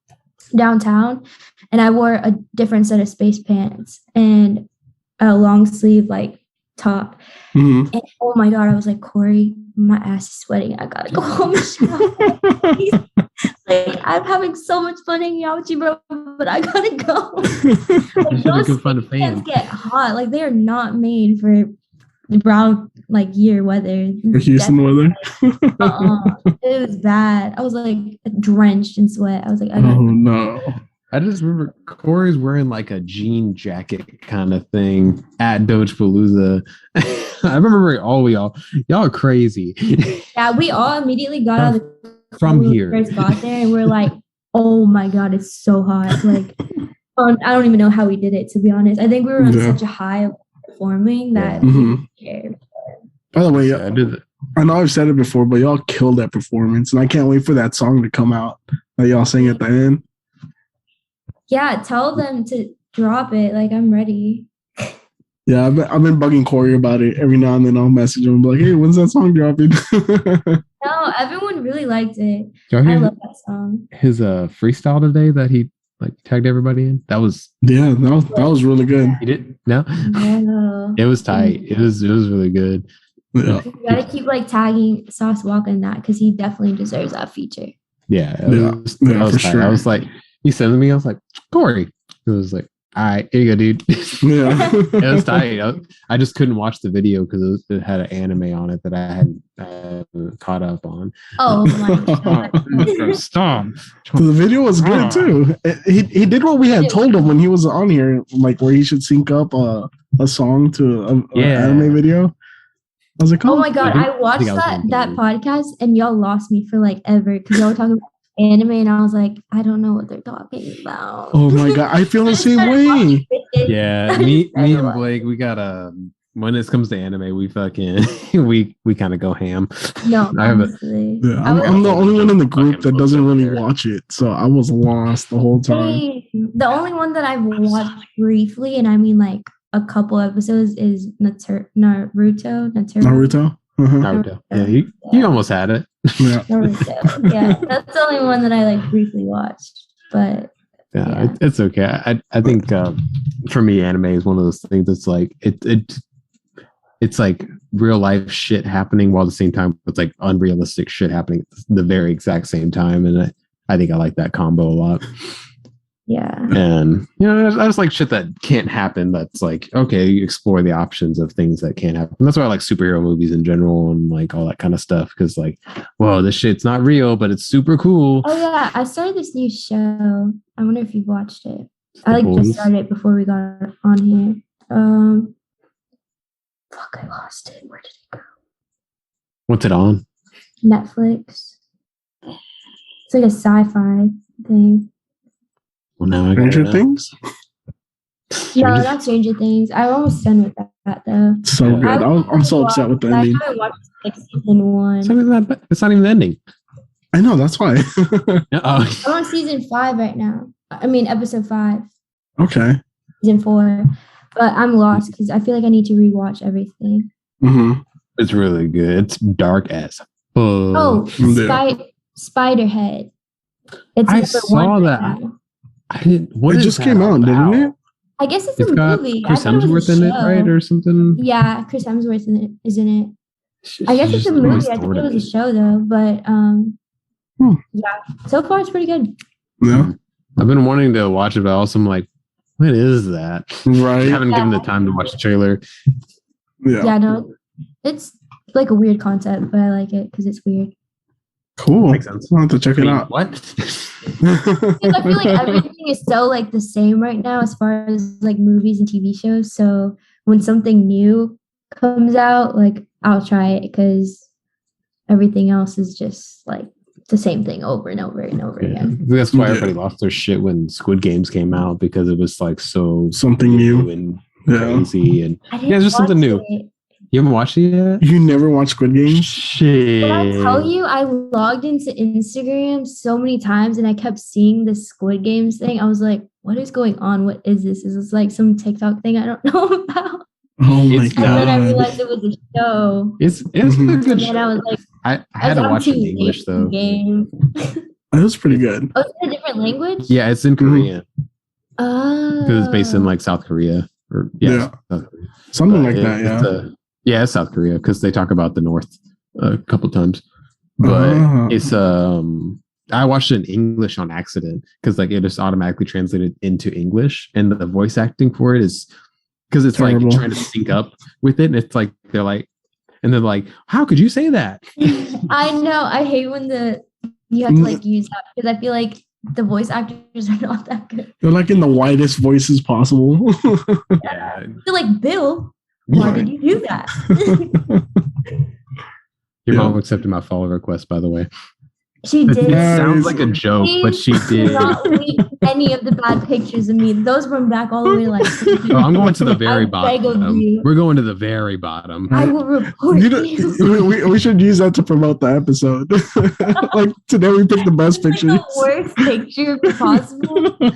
downtown, and I wore a different set of space pants and a long sleeve top. And oh my god, I was like, Corey, my ass is sweating. I gotta go home and shower. I'm having so much fun hanging out with you, bro, but I gotta go. Those pants get hot. They are not made for brown year weather.
For Houston weather.
It was bad. I was drenched in sweat. I was like,
oh no.
I just remember Corey's wearing a jean jacket kind of thing at Doge Palooza. I remember all y'all are crazy.
Yeah, we all immediately got out of the
from here.
First got there and we're like, oh my god, it's so hot. I don't even know how we did it, to be honest. I think we were on such a high of performing that we didn't care.
By the way, I know I've said it before, but y'all killed that performance, and I can't wait for that song to come out that y'all sing at the end.
Yeah, tell them to drop it. I'm ready.
Yeah, I've been bugging Corey about it. Every now and then I'll message him and be like, hey, when's that song dropping?
No, everyone really liked it.
I
love that song.
His freestyle today that he tagged everybody in. That was
that was really good.
He did? No. It was tight. It was really good.
Yeah.
You gotta keep tagging Sauce Walk in that because he definitely deserves that feature.
Yeah, that was tight. Sure. I was like, he sent me. I was like, Corey. It was like, all right, here you go, dude.
Yeah,
it was tight. I just couldn't watch the video because it had an anime on it that I hadn't caught up on.
Oh my god!
Stop.
The video was good too. He did what we had told him when he was on here, where he should sync up a song to an anime video. I was like,
Oh my god, I watched
think I was
that
on
podcast and y'all lost me for like ever because y'all were talking about anime and I was like, I don't know what they're talking about.
oh my god, I feel the same way.
Yeah, me and Blake, we got when it comes to anime, we fucking we kind of go ham.
No,
I have
honestly.
Yeah, I'm the only one in the group that doesn't really watch it, so I was lost the whole time.
The only one that I've watched briefly, and I mean like a couple episodes, is Naruto.
Naruto.
Naruto. Yeah, you almost had it.
Yeah.
Naruto. Yeah, that's the only one that I like briefly watched. But
yeah. It's okay. I think for me, anime is one of those things that's like it's like real life shit happening while at the same time it's like unrealistic shit happening at the very exact same time, and I think I like that combo a lot.
Yeah.
And I just like shit that can't happen. That's like, okay, you explore the options of things that can't happen. And that's why I like superhero movies in general and like all that kind of stuff. Because like, whoa, this shit's not real, but it's super cool.
Oh yeah, I started this new show. I wonder if you've watched it. I just started it before we got on here. Fuck, I lost it. Where did it go?
What's it on?
Netflix. It's like a sci-fi thing.
Well, now
Stranger Things?
No, not Stranger Things. I'm almost done with that though.
So good. I'm so upset with the ending.
I haven't watched like season 1.
It's not even the ending.
I know, that's why.
I'm on season 5 right now. I mean, episode 5.
Okay.
Season 4. But I'm lost because I feel like I need to rewatch everything.
Mm-hmm.
It's really good. It's dark as fuck.
Oh, Spiderhead. It's
I saw that.
Now.
I didn't. What
it just came out, didn't it?
I guess it's
a
movie.
Chris Hemsworth in it, right, or something?
Yeah, Chris Hemsworth is in it. I guess it's a movie. I think it was a show though, but yeah. So far, it's pretty good.
Yeah,
I've been wanting to watch it, but also I'm like, what is that?
Right.
I haven't given the time to watch the trailer.
Yeah.
Yeah, no, it's like a weird concept, but I like it because it's weird.
Cool.
Makes sense.
I'll have to check it out.
What?
Because I feel like everything is so like the same right now as far as like movies and TV shows. So when something new comes out, like I'll try it because everything else is just like the same thing over and over and over again.
That's why everybody lost their shit when Squid Games came out, because it was like so
something new
and crazy and it's just something new.
It.
You haven't watched it yet?
You never watched Squid Games?
Shit.
Did I tell you I logged into Instagram so many times and I kept seeing the Squid Games thing? I was like, what is going on? What is this? Is this like some TikTok thing I don't know about?
Oh my god.
And then I realized it was a show.
It's a good show.
And I was like,
I had to watch it in English though.
Game.
That was pretty good.
Oh, it's in a different language?
Yeah, it's in Korean.
Oh.
Because it's based in like South Korea. Or South Korea.
Something like that,
yeah. It's South Korea because they talk about the North a couple times. But it's I watched it in English on accident because like it just automatically translated into English, and the voice acting for it is because it's terrible. Like trying to sync up with it, and it's like they're like how could you say that?
I know. I hate when you have to like use that because I feel like the voice actors are not that good.
They're like in the widest voices possible.
Yeah. They're like, Bill, why did you do that?
Your mom accepted my follow request, by the way.
She did.
It sounds like a joke, but she did.
Not leave any of the bad pictures of me. Those were back all the way like.
I'm going to the very bottom. We're going to the very bottom.
I will report you.
We should use that to promote the episode. Like today, we picked the best pictures.
The worst picture possible. Oh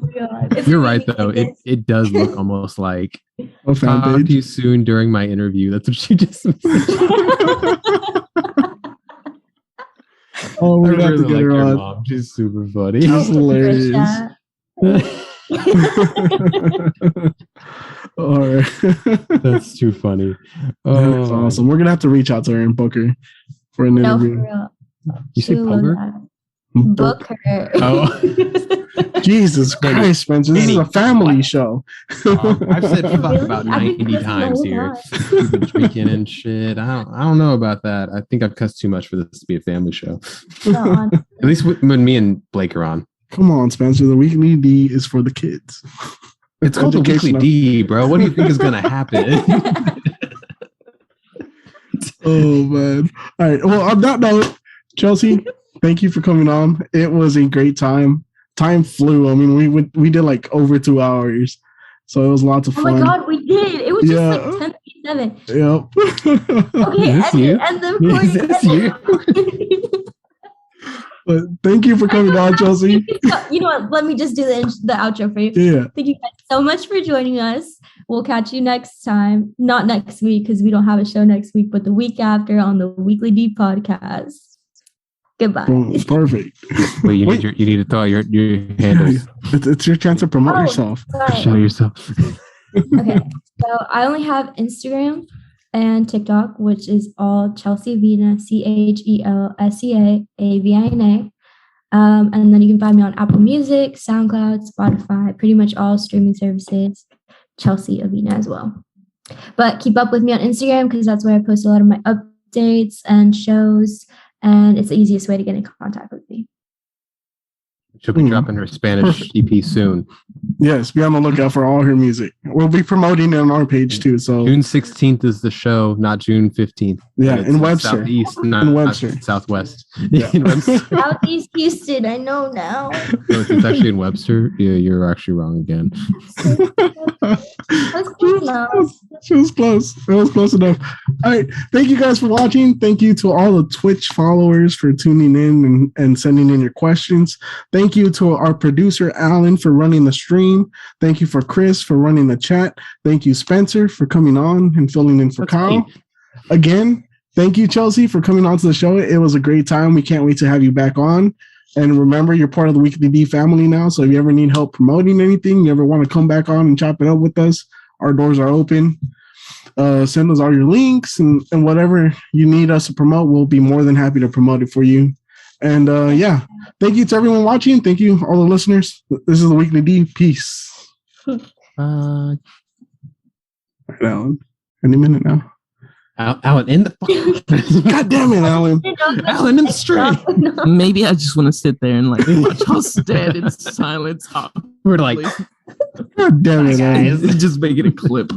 my God.
You're right, though. It does look almost like talk to you soon during my interview. That's what she just said.
Oh, we're going to get her on.
Mom. She's super funny.
She's hilarious. All right.
That's too funny.
That's awesome. We're going to have to reach out to her and book her for an interview.
No, for real.
You say poker?
Book her.
Oh.
Jesus Christ, Spencer. This is a family show.
I've said fuck about 90 times here. We've been drinking and shit. I don't know about that. I think I've cussed too much for this to be a family show. At least when me and Blake are on.
Come on, Spencer. The weekly D is for the kids.
It's called the weekly D, bro. What do you think is going to happen?
Oh man. All right. Well, on that note, Chelsea, thank you for coming on. It was a great time. Time flew. I mean, we did like over 2 hours. So it was lots of
Oh
fun.
my God, we did. It was just like 10:57.
Yep.
Okay, and the recording.
Is this you?
But thank you for coming on, Chelsea.
You know what? Let me just do the outro for you.
Yeah.
Thank you guys so much for joining us. We'll catch you next time. Not next week because we don't have a show next week, but the week after on the Weekly D podcast. Goodbye.
Perfect.
Wait, you need to throw out your handles.
It's your chance to promote yourself.
Sorry.
Show yourself.
Okay. So I only have Instagram and TikTok, which is all Chelsea Avina, CHELSEA AVINA. And then you can find me on Apple Music, SoundCloud, Spotify, pretty much all streaming services, Chelsea Avina as well. But keep up with me on Instagram because that's where I post a lot of my updates and shows, and it's the easiest way to get in contact with me.
She'll be dropping her Spanish EP soon.
Yes, be on the lookout for all her music. We'll be promoting it on our page too. So
June 16th is the show, not June 15th.
Yeah, in Webster.
Southeast,
in Webster.
Southwest.
Yeah.
In Webster.
Southeast Houston, I know now.
No, it's actually in Webster. Yeah, you're actually wrong again.
That's close enough.
She was close. It was close enough. All right. Thank you guys for watching. Thank you to all the Twitch followers for tuning in and sending in your questions. Thank you to our producer, Alan, for running the stream. Thank you for Chris for running the chat. Thank you, Spencer, for coming on and filling in for Kyle.
Me.
Again, thank you, Chelsea, for coming on to the show. It was a great time. We can't wait to have you back on. And remember, you're part of the Weekly D family now. So if you ever need help promoting anything, you ever want to come back on and chop it up with us, our doors are open. Send us all your links and whatever you need us to promote. We'll be more than happy to promote it for you. And yeah, thank you to everyone watching. Thank you, all the listeners. This is the Weekly D. Peace.
Alan,
any minute now.
Alan in the
God damn it, Alan.
Alan in the street.
Maybe I just want to sit there and like watch us stand in silence.
We're like,
God damn it, Alan.
Just making a clip.